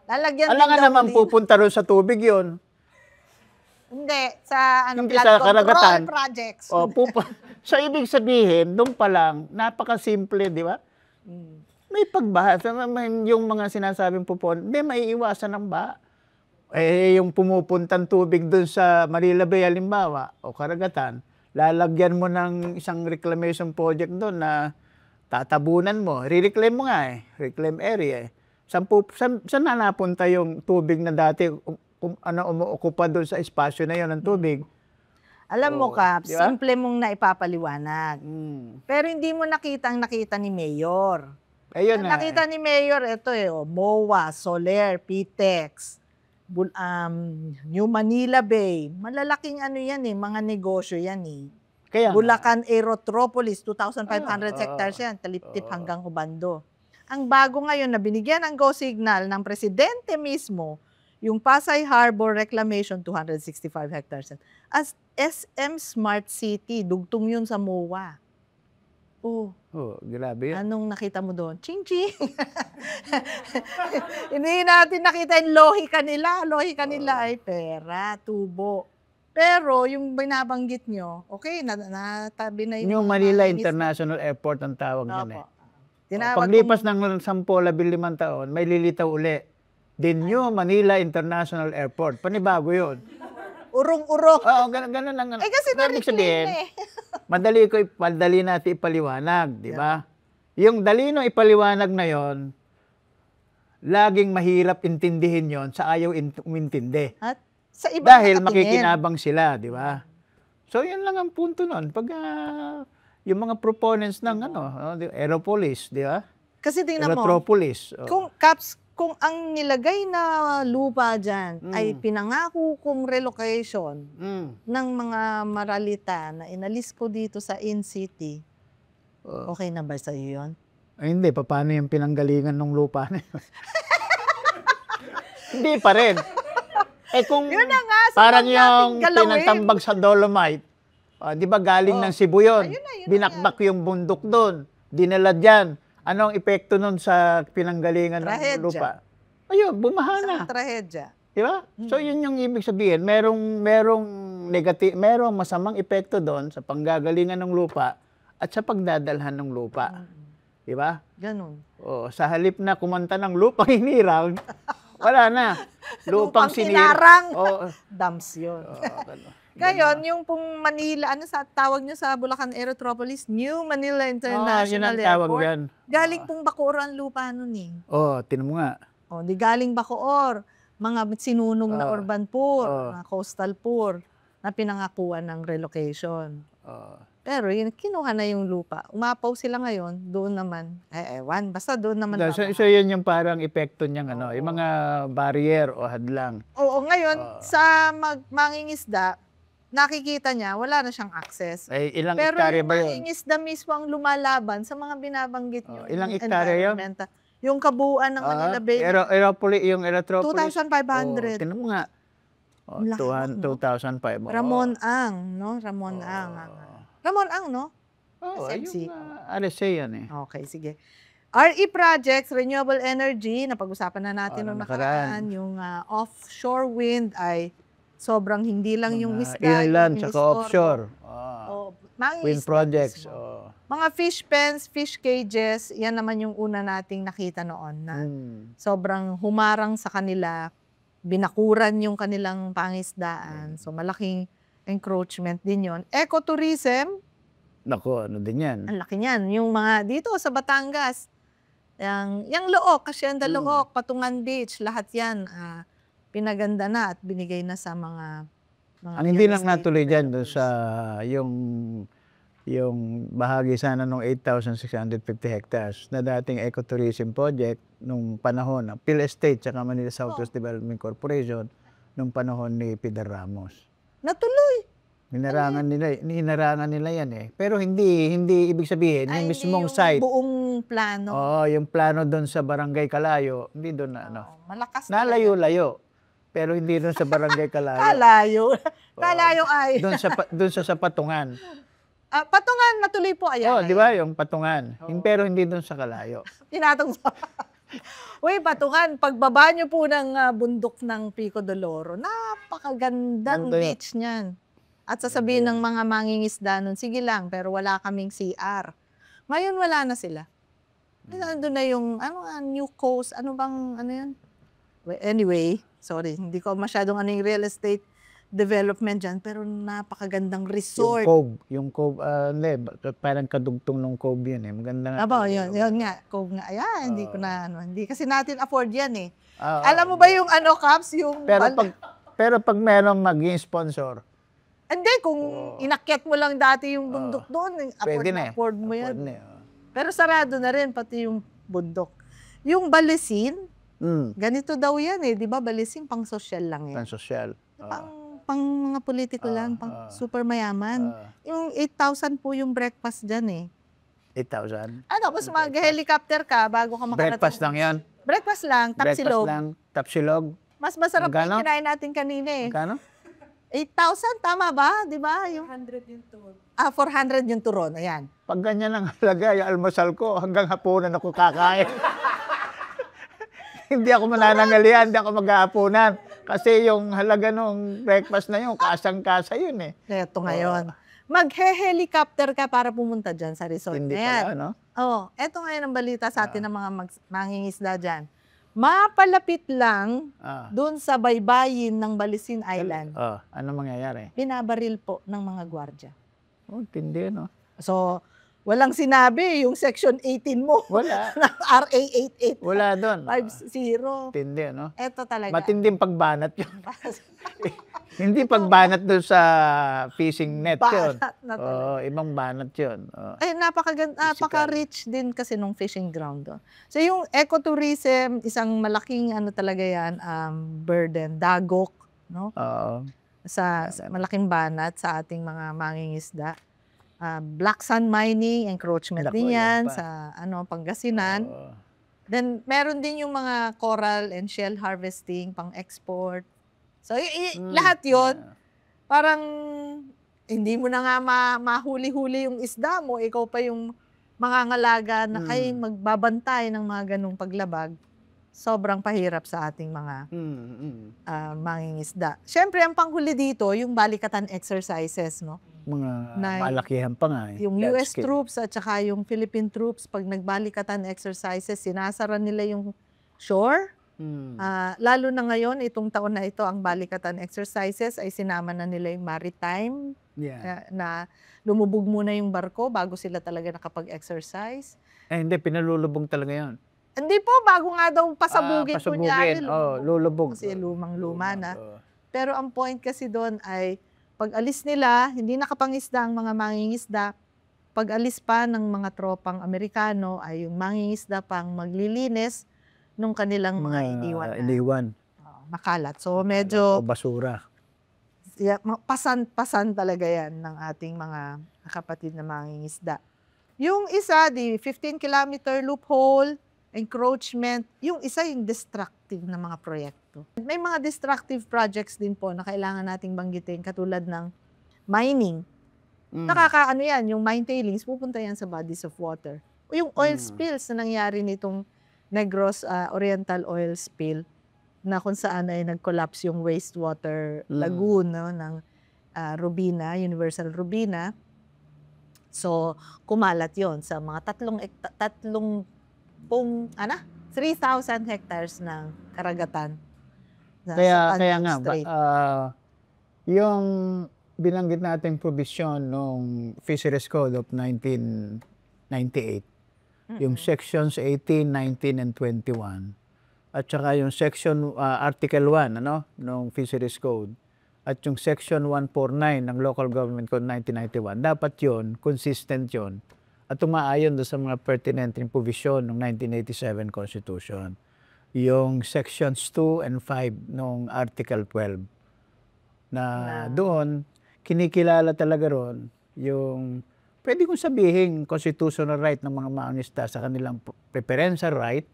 Lalagyan Alangan naman pupunta ron sa tubig yon. Hindi, sa Hindi flood sa control karagatan. projects. So, ibig sabihin, doon pa lang, napakasimple, di ba? May pagbaha. Yung mga sinasabing hindi, maiiwasan ng baha. Yung pumupuntang tubig doon sa Manila Bay, halimbawa, o karagatan, lalagyan mo ng isang reclamation project doon na tatabunan mo. Re-reclaim mo nga reclaim area Saan na napunta yung tubig na dati umuokupa doon sa espasyo na yon ng tubig? Alam mo, Kap, diba? Simple mong naipapaliwanag. Pero hindi mo nakita ni Mayor. Ayun nakita ni Mayor, ito MOA, Soler, PTEX, New Manila Bay. Malalaking yan mga negosyo yan Kaya Bulacan Aerotropolis, 2,500 hectares yan, Taliptip hanggang Ubando. Ang bago ngayon na binigyan ng go signal ng presidente mismo, yung Pasay Harbor Reclamation, 265 hectares. As SM Smart City, dugtong yun sa MOA. Grabe yan. Anong nakita mo doon? Ching-ching! Hindi natin nakita yung lohika nila. Lohika nila ay pera, tubo. Pero yung binabanggit nyo, okay, natabi na yung Manila International Airport ang tawag yan Tinawag paglipas ng 10-15 taon, may lilitaw uli The New Manila International Airport. Panibago yun. Urong-urong. Oo, ganun lang. Eh kasi Ibig sabihin, na-reclaim eh. madali natin ipaliwanag, di ba? Yung dali no ipaliwanag na yon, laging mahirap intindihin yon sa ayaw umintindi. At sa ibang Dahil nakatingin. makikinabang sila, di ba? So, yun lang ang punto nun. Pag yung mga proponents ng Aeropolis, di ba? Kasi tingnan mo, Aerotropolis. kung ang nilagay na lupa dyan ay pinangako kong relocation ng mga maralita na inalis ko dito sa in-city, okay na ba sa iyo yun? Ay, hindi. Paano yung pinanggalingan ng lupa na yun? Hindi pa rin. Eh kung Yun na nga, sa parang natin yung galawin. pinatambag sa Dolomite, di ba galing ng Cebu yun? Ayun na Binakbak yung bundok doon. Dinala dyan. Ano ang epekto nun sa pinanggalingan Trahedya. ng lupa? Ayun, bumaha na. Isang trahedya. Di ba? So yun yung ibig sabihin. Merong masamang epekto doon sa panggagalingan ng lupa at sa pagdadalhan ng lupa. Di ba? Ganun. Sa halip na kumanta ng lupang hinirang, wala na. Lupang hinarang. Oh, Dams yun. Ngayon, yung pong Manila, ano sa tawag nyo sa Bulacan Aerotropolis? New Manila yun International ang tawag Airport. yan. Galing pong Bacoor ang lupa nun eh. Tinan mo nga. Di galing Bacoor. Mga sinunog na urban poor, mga coastal poor, na pinangakuan ng relocation. Pero yun, kinuha na yung lupa. Umapaw sila ngayon, doon naman, ewan, basta doon naman. So yun yung parang epekto niyang yung mga barrier o hadlang. Oo, ngayon, sa mangingisda, nakikita niya, wala na siyang access. Ilang Pero hektarya yung ba yun? mangingisda mismo ang lumalaban sa mga binabanggit niyo. Ilang hektarya yun? Yung kabuuan ng Manila Bay. Yung Aerotropolis. 2,500. Tinan mo nga. Laki, no? 2,500. Ramon Ang, no? Ramon Ang. Ramon Ang, no? SMC. Yung RSA yan eh. Okay, sige. RE Projects, Renewable Energy, napag-usapan na natin noong nakaraan. Yung offshore wind ay sobrang hindi lang yung isda. Inland, yung saka offshore. Wind projects. Mga fish pens, fish cages, yan naman yung una nating nakita noon na sobrang humarang sa kanila, binakuran yung kanilang pangisdaan. So malaking encroachment din yon. Ecotourism. Naku, ano din yan? Ang laki niyan. Yung mga dito sa Batangas, yung Look, Hacienda Look, Patungan Beach, lahat yan pinaganda na at binigay na sa mga ang hindi lang natuloy dyan doon sa yung bahagi sana ng 8,650 hectares na dating ecotourism project nung panahon ng PhilEstate at Manila Southwest Development Corporation nung panahon ni Pilar Ramos. Natuloy. Hinarangan nila yan eh. Pero hindi ibig sabihin yung mismong site. Buong plano. Yung plano doon sa Barangay Calayo, hindi doon na malakas nalayo-layo. Pero hindi doon sa Barangay Calayo. Kalayo ay. Doon sa Patungan. Patungan, natuloy po. Ayan. Di ba? Yung Patungan. Pero hindi doon sa Calayo. Tinatong sa... Uy, Patungan, pagbaba nyo po ng bundok ng Pico de Loro, napakagandang beach niyan. At sasabihin ng mga mangingisda nun, sige lang, pero wala kaming CR. Ngayon, wala na sila. Doon na yung, New Coast, ano yan? Well, anyway, sorry, hindi ko masyadong yung real estate development dyan, pero napakagandang resort. Yung Cove, parang kadugtong ng Cove yun eh. Maganda nga. Yun nga, Cove nga. Ayan, hindi ko na, hindi kasi natin afford yan eh. Alam mo ba yung Caps, yung... Pero pag merong maging sponsor, hindi, kung inakyat mo lang dati yung bundok doon, afford mo yan. Pero sarado na rin, pati yung bundok. Yung Balesin, ganito daw yan eh. Di ba, Balesin, pang social lang yan. Pang social. Pang mga politiko lang, pang super mayaman. Yung 8,000 po yung breakfast dyan eh. 8,000? Tapos mag-helicopter ka bago ka makarating. Breakfast lang yan? Breakfast lang, tapsilog. Breakfast lang, tapsilog. Mas masarap yung kinain natin kanina eh. Magkano? 8,000, tama ba? Di ba? 400 yung turon. 400 yung turon, ayan. Pag ganyan ang halaga, yung almusal ko, hanggang hapunan ako kakain. Hindi ako mananangalian, hindi ako maghahapunan. Kasi yung halaga nung breakfast na yun, kasang-kasa yun eh. Ito ngayon. Maghe-helicopter ka para pumunta dyan sa resort Hindi na yan. pala, no? Eto ngayon ang balita sa atin ng mga mangingisda dyan. Mapalapit lang Ah, doon sa baybayin ng Balisin Island, ano mangyayari? binabaril po ng mga gwardya. Oh, tindi, no? So, walang sinabi yung Section 18 mo Wala. ng RA Wala doon. 8850. Tindi, no? Eto talaga. Matinding pagbanat yun. Hindi pagbanat doon sa fishing net yun. Banat na talaga. Oo, ibang banat yun. Oo. Ay, napaka-rich din kasi nung fishing ground doon. So, yung ecotourism, isang malaking ano talaga yan, burden, dagok, no? Oo. Sa malaking banat sa ating mga mangingisda. Black sand mining, encroachment Naku, din yan yan pa. sa Pangasinan. Oo. Then, meron din yung mga coral and shell harvesting, pang-export. So, lahat yon parang hindi mo na nga mahuli-huli yung isda mo, ikaw pa yung mangangalaga na ay magbabantay ng mga ganung paglabag. Sobrang pahirap sa ating mga mangingisda. Siyempre, ang panghuli dito, yung balikatan exercises, no? Mga Na- malakihan pa nga. Yung Large US scale. troops at saka yung Philippine troops, pag nagbalikatan exercises, sinasara nila yung shore. Lalo na ngayon, itong taon na ito, ang balikatan exercises ay sinama na nila yung maritime, Yeah. na lumubog muna yung barko bago sila talaga nakapag-exercise. Hindi, pinalulubog talaga yun. Hindi po, bago nga daw pasabugin, kunyari, lulubog. kasi lumang-luma na. Oo. Pero ang point kasi doon ay, pag alis nila, hindi nakapangisda ang mga mangingisda. Pag alis pa ng mga tropang Amerikano, ay yung mangingisda pang maglilinis nung kanilang mga iniwan. makalat. So medyo O basura. pasan talaga yan ng ating mga kapatid na mangingisda. Yung isa, di 15-kilometer loophole, encroachment, yung isa yung destructive na mga proyekto. May mga destructive projects din po na kailangan nating banggitin, katulad ng mining. Nakakaano yan, yung mine tailings, pupunta yan sa bodies of water. O yung oil spills na nangyari nitong Negros Oriental oil spill, na kung saan ay nag-collapse yung wastewater lagoon, no, ng Robina, Universal Robina. So, kumalat yon sa mga 3,000 hectares ng karagatan. Kaya nga, yung binanggit nating provision ng Fisheries Code of 1998, yung sections 18, 19, and 21, at saka yung section Article 1 ng Fisheries Code, at yung section 149 ng Local Government Code 1991, dapat yun, consistent yun, at umaayon doon sa mga pertinent provision ng 1987 Constitution. Yung sections 2 and 5 ng Article 12, na doon, kinikilala talaga ron yung pwede kong sabihin constitutional right ng mga mangingisda sa kanilang preferential right,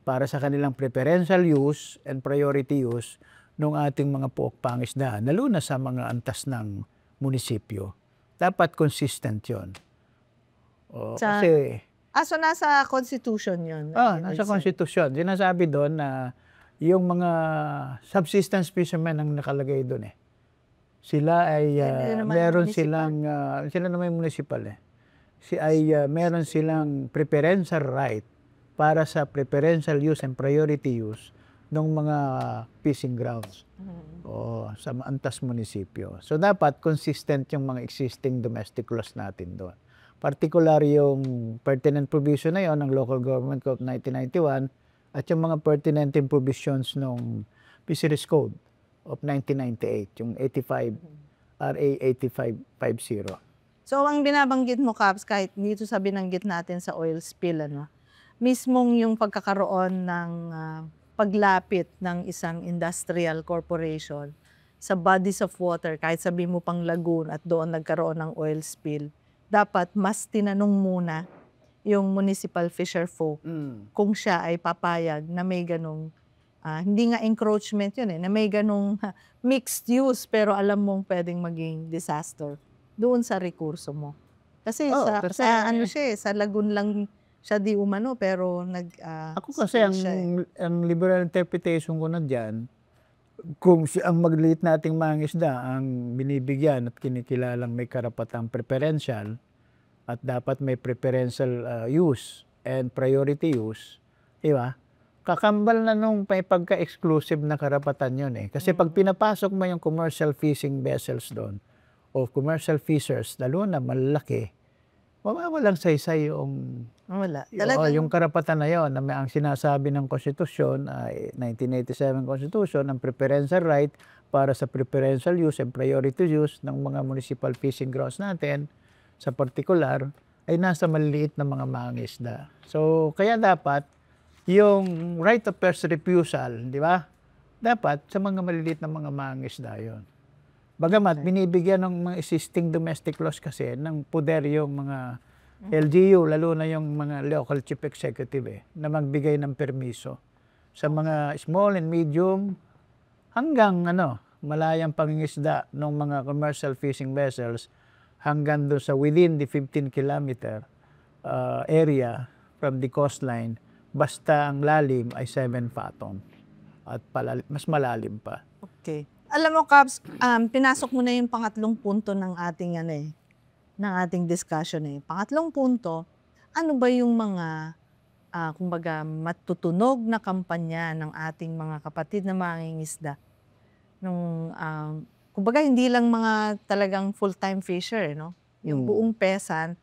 para sa kanilang preferential use and priority use ng ating mga puok pangisdaan, lalo na sa mga antas ng munisipyo. Dapat consistent yon. Kasi so nasa Constitution yun? nasa Constitution. Sinasabi doon na yung mga subsistence fishermen ang nakalagay doon eh. Sila ay meron silang sila naman municipal eh. Meron silang preferential right para sa preferential use and priority use ng mga fishing grounds sa antas munisipyo. So dapat consistent yung mga existing domestic laws natin doon. Particular yung pertinent provision na yon ng Local Government Code 1991 at yung mga pertinent provisions ng Fisheries Code of 1998, yung 85, RA 8550. So, ang binabanggit mo, Caps, kahit dito sa binanggit natin sa oil spill, mismong yung pagkakaroon ng paglapit ng isang industrial corporation sa bodies of water, kahit sabi mo pang lagoon at doon nagkaroon ng oil spill, dapat mas tinanong muna yung municipal fisher folk kung siya ay papayag na may ganong hindi nga encroachment yun na may ganong mixed use, pero alam mong pwedeng maging disaster doon sa rekurso mo. Kasi sa lagoon lang siya di umano, pero ako kasi ang liberal interpretation ko na diyan, kung ang magliit nating mangingisda ang binibigyan at kinikilalang may karapatang preferential at dapat may preferential use and priority use, di ba? kakambal na nung may pagka-exclusive na karapatan yun eh. Kasi pag pinapasok mo yung commercial fishing vessels doon, o commercial fishers, lalo na malalaki, mawawalang saysay yung Wala. yung karapatan na yon na may ang sinasabi ng konstitusyon ay 1987 Constitution ang preferential right para sa preferential use and priority use ng mga municipal fishing grounds natin sa particular ay nasa maliliit na mga mangingisda. So kaya dapat yung right of first refusal, di ba? Dapat sa mga maliliit na mga mangingisda yon. Bagamat binibigyan ng mga existing domestic laws kasi ng poder yung mga LGU, lalo na yung mga local chief executive na magbigay ng permiso sa mga small and medium hanggang malayang pangingisda ng mga commercial fishing vessels hanggang doon sa within the 15-kilometer area from the coastline, basta ang lalim ay 7 fathom at mas malalim pa. Okay. Alam mo, Kabs, pinasok mo na yung pangatlong punto ng ating ng ating discussion Pangatlong punto, ano ba yung mga kumbaga matutunog na kampanya ng ating mga kapatid na mangingisda? Kumbaga hindi lang mga talagang full-time fisher, no? Yung buong peasant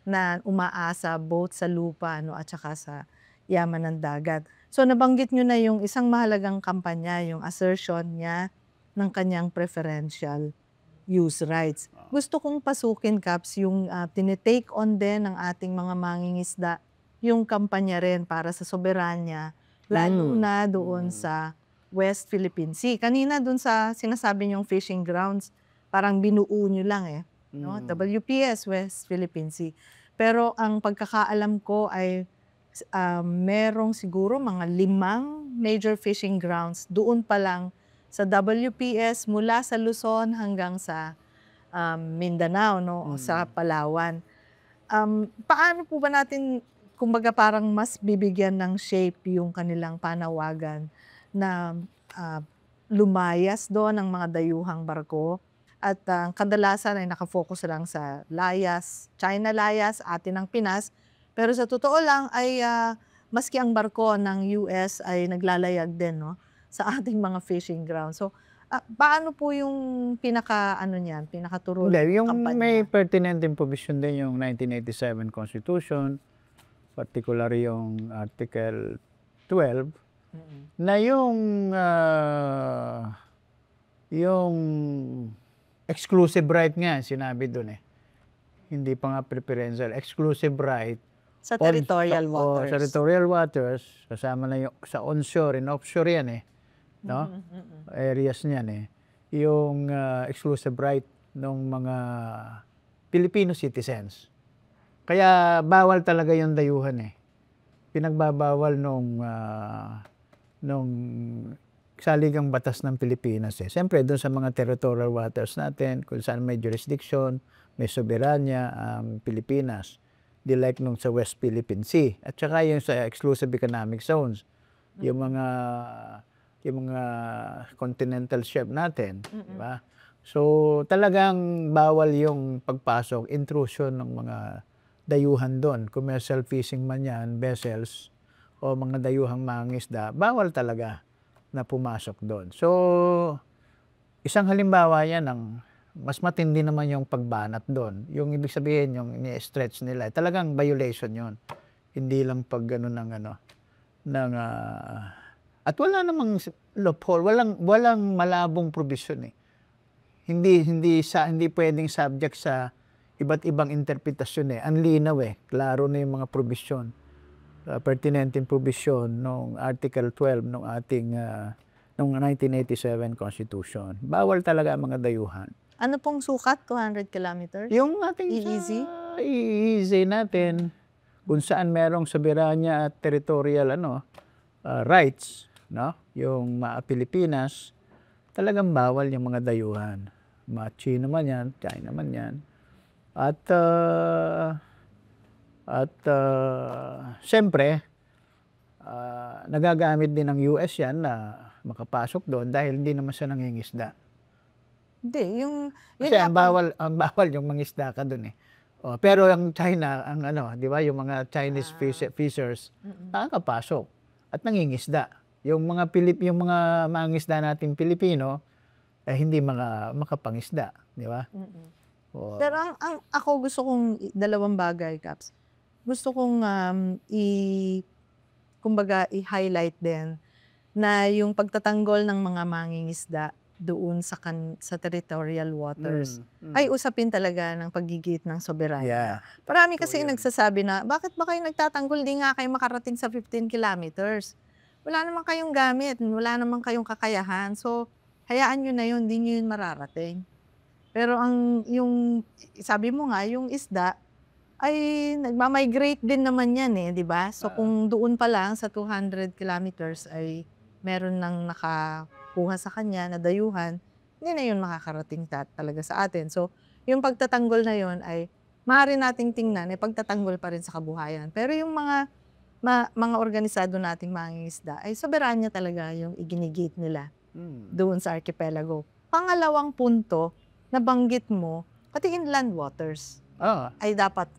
na umaasa both sa lupa at saka sa yaman ng dagat. So nabanggit nyo na yung isang mahalagang kampanya, yung assertion niya ng kanyang preferential use rights. Gusto kong pasukin, Caps, yung tinitake on din ng ating mga mangingisda, yung kampanya rin para sa soberanya, lalo na doon sa West Philippine Sea. Kanina doon sa sinasabi niyong fishing grounds, parang binuo nyo lang no? WPS, West Philippine Sea. Pero ang pagkakaalam ko ay merong siguro mga 5 major fishing grounds doon pa lang sa WPS mula sa Luzon hanggang sa Mindanao, no? O sa Palawan. Paano po ba natin, kumbaga parang mas bibigyan ng shape yung kanilang panawagan na lumayas doon ang mga dayuhang barko? At kadalasan ay nakafocus lang sa layas, China layas, atin ang Pinas. Pero sa totoo lang ay maski ang barko ng US ay naglalayag din, no? Sa ating mga fishing ground. So, paano po yung pinakaturo Hindi, yung kampanya? may pertinent provision din yung 1987 Constitution, particularly yung Article 12, na yung exclusive right nga, sinabi doon Hindi pa nga preferential, exclusive right. Sa territorial waters. Sa territorial waters, kasama na yung sa onshore and offshore yan no? Areas niyan yung exclusive right ng mga Filipino citizens. Kaya bawal talaga yung dayuhan Pinagbabawal nung saligang batas ng Pilipinas Siyempre doon sa mga territorial waters natin, kung saan may jurisdiction, may soberanya ang Pilipinas. Di like nung sa West Philippine Sea. At saka yung sa exclusive economic zones. Yung mga continental shelf natin, di ba? So talagang bawal yung pagpasok, intrusion ng mga dayuhan doon, commercial fishing man yan, vessels o mga dayuhang mangingisda, bawal talaga na pumasok doon. So isang halimbawa yan ng mas matindi naman yung pagbanat doon. Yung ibig sabihin yung ni-stretch nila, talagang violation yon. Hindi lang pag at wala namang loophole, walang malabong provision Hindi pwedeng subject sa iba't ibang interpretasyon Ang linaw klaro na yung mga provision. Pertinent provision ng Article 12 ng ating ng 1987 Constitution. Bawal talaga ang mga dayuhan. Ano pong sukat? 200 kilometers? Yung ating EEZ? EEZ natin, kung saan merong soberanya at territorial rights, no? Yung Pilipinas, talagang bawal yung mga dayuhan. China man yan, China man yan. At siyempre, nagagamit din ng US yan na makapasok doon dahil hindi naman siya nangingisda. Hindi, Kasi ang bawal yung mangisda ka doon pero ang China, di ba, yung mga Chinese fishers, nakakapasok. at nangingisda. Yung mga mangingisda nating Pilipino ay hindi makapangisda, di ba? O, Pero ako gusto kong dalawang bagay, Caps. Gusto kong kumbaga i-highlight din na yung pagtatanggol ng mga mangingisda doon sa territorial waters ay usapin talaga ng paggigit ng soberanya. yeah. Marami So, kasi yun. nagsasabi na, bakit ba kayo nagtatanggol? Di nga kayo makarating sa 15 kilometers. Wala naman kayong gamit, wala naman kayong kakayahan. So, hayaan nyo na yun, di nyo yun mararating. Pero sabi mo nga, yung isda, ay nagmamigrate din naman yan eh, di ba? So kung doon pa lang sa 200 kilometers ay meron nang nakakuha sa kanya na dayuhan, hindi na yun makakarating talaga sa atin. So yung pagtatanggol na yun ay maaari nating tingnan ay pagtatanggol pa rin sa kabuhayan. Pero yung mga organisado nating mangingisda ay soberanya talaga yung iginigit nila doon sa archipelago. Pangalawang punto, nabanggit mo, pati inland waters ay dapat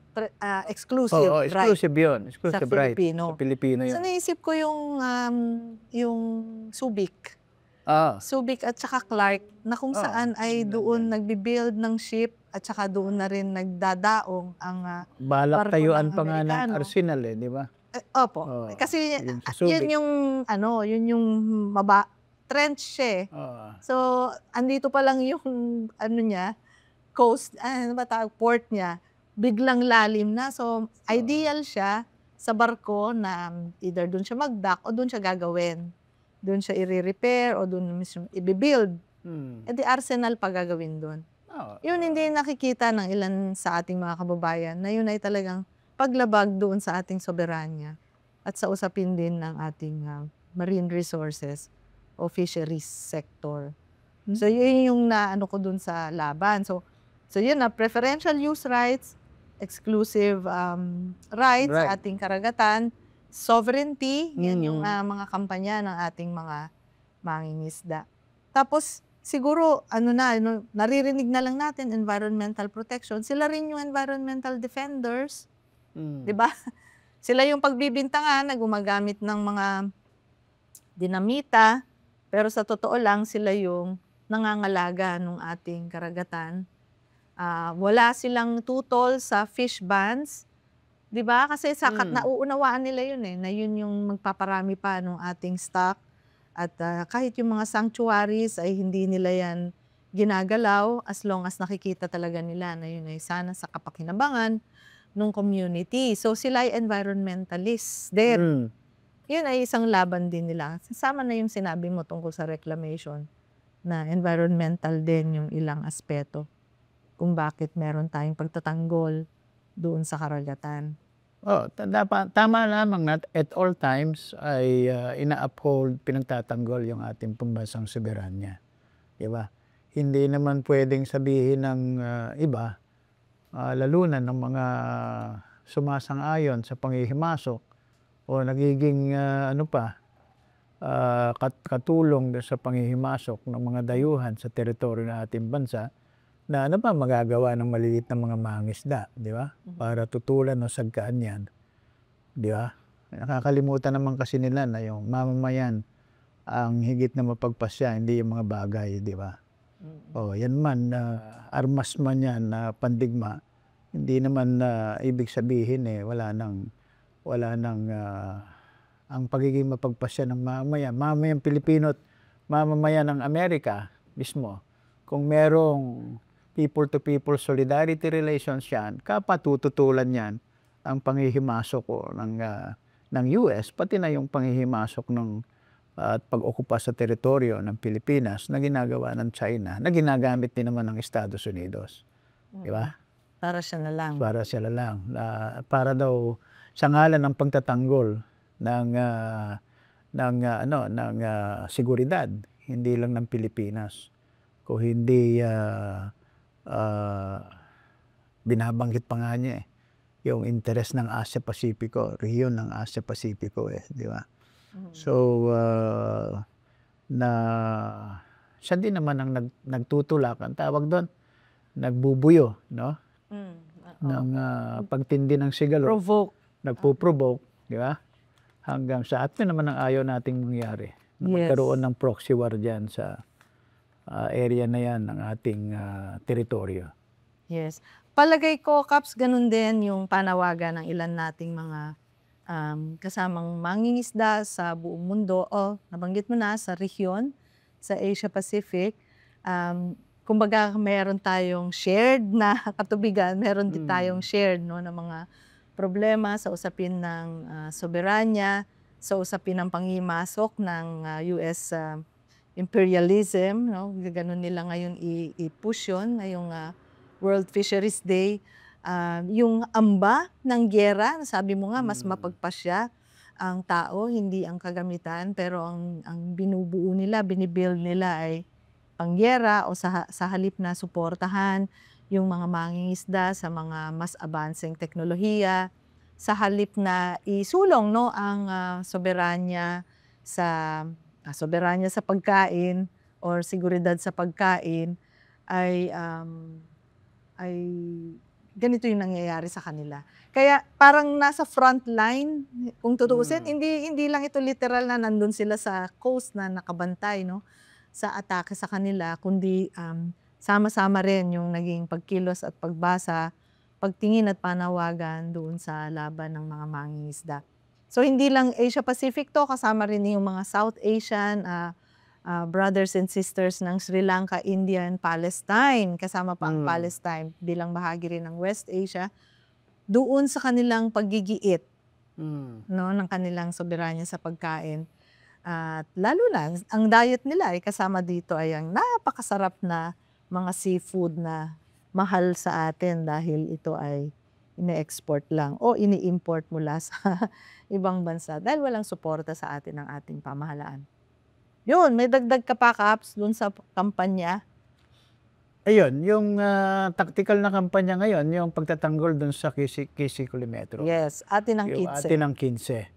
exclusive right exclusive yun. sa Exclusive right. Filipino. Sa Pilipino So yun. naisip ko yung Subic. Subic at saka Clark na kung saan ay doon nagbi-build ng ship at saka doon na rin nagdadaong ang Balak barko tayuan ng pa nga ng Amerikano. arsenal eh, di ba? Opo. Kasi Yun sa yun Subic. yun yung trench siya eh. So, andito pa lang yung niya, coast, port niya, biglang lalim na. So, ideal siya sa barko na either doon siya mag-dock o doon siya gagawin. Doon siya i-repair o doon mismo i-build. Eh di arsenal pa gagawin doon. Yun hindi nakikita ng ilan sa ating mga kababayan na yun ay talagang paglabag doon sa ating soberanya at sa usapin din ng ating marine resources o fisheries sector. So yun yung naano ko doon sa laban. So yun na, preferential use rights, exclusive rights sa ating karagatan, sovereignty, yan yung mga kampanya ng ating mga mangingisda. Tapos siguro naririnig na lang natin environmental protection. Sila rin yung environmental defenders, 'di ba? Sila yung pagbibintangan na gumagamit ng mga dinamita, pero sa totoo lang sila yung nangangalaga ng ating karagatan. Wala silang tutol sa fish bans, 'di ba? Kasi nauunawaan nila yun eh, na yun yung magpaparami pa ng ating stock. At kahit yung mga sanctuaries ay hindi nila yan ginagalaw as long as nakikita talaga nila na yun ay sana sa kapakinabangan ng community. So sila ay environmentalists din. Yun ay isang laban din nila. Sasama na yung sinabi mo tungkol sa reclamation na environmental din yung ilang aspeto kung bakit meron tayong pagtatanggol doon sa karagatan. Tama lamang na at all times ay ina-uphold, pinagtatanggol yung ating pambansang soberanya. Di ba? Hindi naman pwedeng sabihin ng iba, lalo na ng mga sumasang-ayon sa panghihimasok o nagiging katulong sa panghihimasok ng mga dayuhan sa teritoryo ng ating bansa, na ano ba magagawa ng maliliit na mga mangisda, di ba? Para tutulan o sagkaan yan, di ba? Nakakalimutan naman kasi nila na yung mamamayan ang higit na mapagpasya, hindi yung mga bagay, di ba? Yan man, armas man yan na pandigma, hindi naman ibig sabihin wala nang ang pagiging mapagpasya ng mamamayang Pilipino at mamamayan ng Amerika mismo. Kung merong people-to-people solidarity relations yan, kapatututulan yan ang panghihimasok ng US, pati na yung panghihimasok at pag-okupa sa teritoryo ng Pilipinas na ginagawa ng China, na ginagamit din naman ng Estados Unidos. Di ba? Para siya na lang. Para sila lang. Para daw sa ngalan ng pagtatanggol ng seguridad, hindi lang ng Pilipinas. Kung hindi binabanggit pa nga niya yung interest ng Asia-Pacifico, region ng Asia-Pacifico di ba? So siya din naman ang nagtutulak, ang tawag doon, nagbubuyo, no? Ng pagtindi ng sigalo. Provoke. Nagpo-provoke, di ba? hanggang sa at yun naman ang ayaw nating mangyari. Na Yes. magkaroon ng proxy war dyan sa area na yan ng ating teritoryo. Yes. Palagay ko, Kaps, ganun din yung panawagan ng ilan nating mga kasamang mangingisda sa buong mundo o nabanggit mo na sa rehiyon, sa Asia Pacific. Kumbaga meron tayong shared na katubigan, meron din tayong shared no, na mga problema sa usapin ng soberanya, sa usapin ng pangimasok ng US imperialism. No? Ganun nila ngayon i-push yun, ngayong World Fisheries Day. Yung amba ng giyera, sabi mo nga, mas mapagpasya ang tao, hindi ang kagamitan, pero ang binubuo nila, binibuild nila ay pangyera o sa halip na suportahan yung mga mangingisda sa mga mas advancing teknolohiya, sa halip na isulong no, ang soberanya sa pagkain or seguridad sa pagkain ay ganito yung nangyayari sa kanila. Kaya parang nasa front line, kung tutuusin, hindi lang ito literal na nandun sila sa coast na nakabantay no, sa atake sa kanila, kundi sama-sama rin yung naging pagkilos at pagbasa, pagtingin at panawagan doon sa laban ng mga mangingisda. So hindi lang Asia Pacific to, kasama rin yung mga South Asian, brothers and sisters ng Sri Lanka, India, and Palestine. Kasama pa ang Palestine bilang bahagi rin ng West Asia. Doon sa kanilang paggigiit no, ng kanilang soberanya sa pagkain. At lalo na, ang diet nila ay kasama dito ay ang napakasarap na mga seafood na mahal sa atin dahil ito ay ine-export lang o ini-import mula sa ibang bansa dahil walang suporta sa atin ng ating pamahalaan. Yun, may dagdag ka pa, Kaps, dun sa kampanya. Ayun, yung tactical na kampanya ngayon, yung pagtatanggol dun sa Kisi-Kilometro. Yes, atin ang Yung kitse. atin ang 15.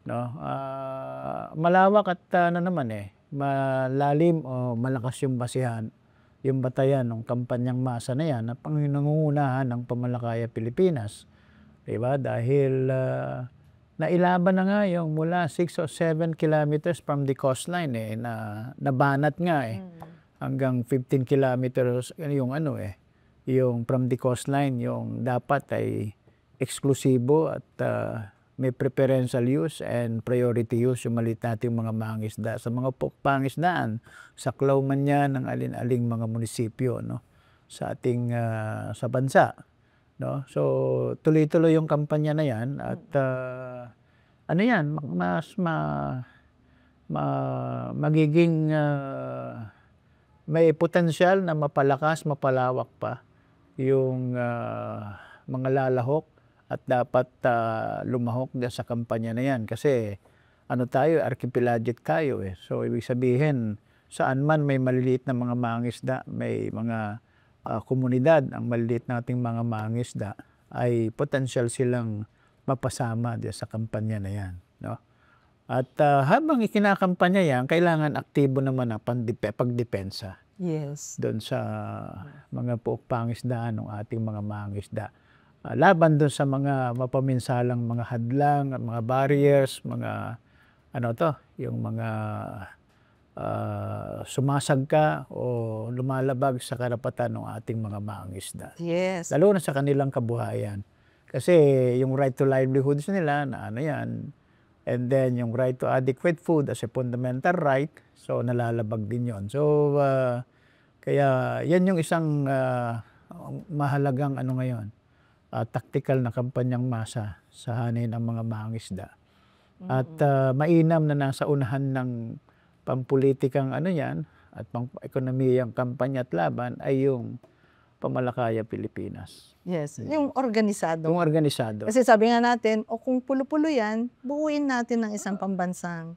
No? Malawak at malalim o malakas yung basihan, yung batayan ng kampanyang masa na yan na panginungunahan ng Pamalakaya Pilipinas. Diba? Dahil nailaban na nga yung mula 6 o 7 kilometers from the coastline na nabanat nga hanggang 15 kilometers yung yung from the coastline yung dapat ay eksklusibo at may preferential use and priority use yung maliit nating mga mangisda sa mga pangisdaan sa klaw man yan ng alin-aling mga munisipyo no sa ating sa bansa. No? So, tuloy-tuloy yung kampanya na yan at magiging may potensyal na mapalakas, mapalawak pa yung mga lalahok at dapat lumahok sa kampanya na yan. Kasi tayo, archipelagic tayo eh. So, ibig sabihin, saan man may maliliit na mga mangisda, may mga komunidad, ang maliliit nating mga mangisda, ay potensyal silang mapasama sa kampanya na yan. No? At habang ikinakampanya yan, kailangan aktibo naman ang pagdepensa. Yes. Doon sa mga pangisdaan ng ating mga mangisda. Laban doon sa mga mapaminsalang mga hadlang, mga barriers, mga yung mga sumasagka o lumalabag sa karapatan ng ating mga mangisda. Yes. Lalo na sa kanilang kabuhayan. Kasi yung right to livelihoods nila, na yan, and then yung right to adequate food as a fundamental right, so nalalabag din yon. So, kaya yan yung isang mahalagang ngayon, tactical na kampanyang masa sa hanay ng mga mangisda. At mainam na nasa unahan ng pampulitikang yan at pang-ekonomiyang kampanya at laban ay yung Pamalakaya Pilipinas. Yes, yung organisado. Yung organisado. Kasi sabi nga natin, kung pulo-pulo yan, buuin natin ng isang pambansang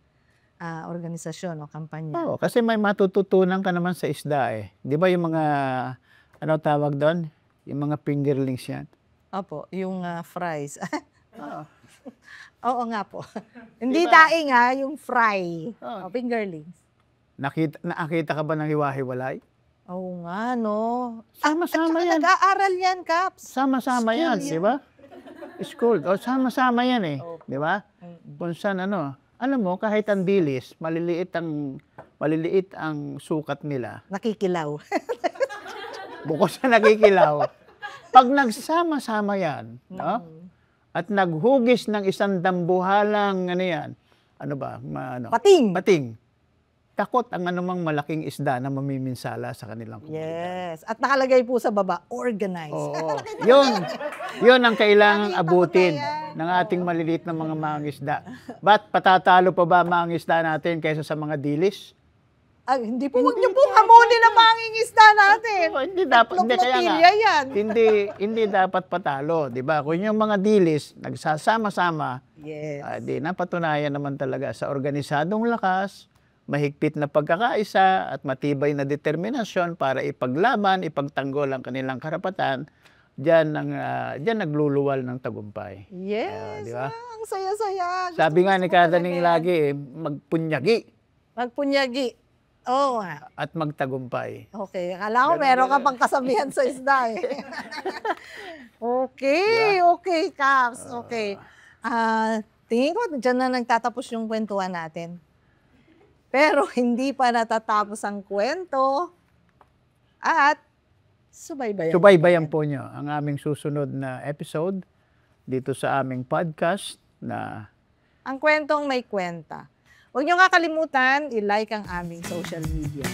organisasyon o kampanya. Oo, kasi may matututunan ka naman sa isda eh. Di ba yung mga, tawag doon? Yung mga fingerlings yan. Opo, yung fries. Oo nga po. Hindi daing yung fry. Fingerlings. Nakita ka ba ng hiwa-hiwalay? Oo nga, no. Sama-sama yan. Nag-aaral yan, Kaps. Sama-sama yan, di ba? School. O, sama-sama yan eh. Di ba? Kung saan alam mo kahit ang dilis, maliliit ang sukat nila. Nakikilaw. Bukod sa nakikilaw, pag nagsama-sama yan, no? At naghugis ng isang dambuhalang Pating. takot ang anumang malaking isda na mamiminsala sa kanilang komunidad. Yes. At nakalagay po sa baba, organized. Oo. Yun ang kailangang Nakita ko abutin na yan. ng ating maliliit na mga mangingisda. Ba't patatalo pa ba mangingisda natin kaysa sa mga dilis? Hindi po, huwag niyo po hamunin ang mangingisda natin. Hindi dapat, hindi kaya nga. Flotilla yan. Hindi dapat patalo, 'di ba? Kung yung mga dilis nagsasama-sama, Yes. di napatunayan naman talaga sa organisadong lakas, mahigpit na pagkakaisa at matibay na determinasyon para ipaglaban, ipagtanggol ang kanilang karapatan. Diyan nagluluwal ng tagumpay. Yes. Di ba? Ang saya-saya. Sabi nga ni Gusto ko Kadaning talaga yan. lagi, magpunyagi Magpunyagi. Oo nga. at magtagumpay. Okay. Akala ko meron ka pang kasabihan sa isda eh. Okay, Caps. Okay. Tingin ko dyan na nagtatapos yung kwentuhan natin. Pero hindi pa natatapos ang kwento. At subaybayan. Subaybayan po nyo ang aming susunod na episode dito sa aming podcast na Ang kwentong may kwenta. Huwag niyo kakalimutan, i-like ang aming social media.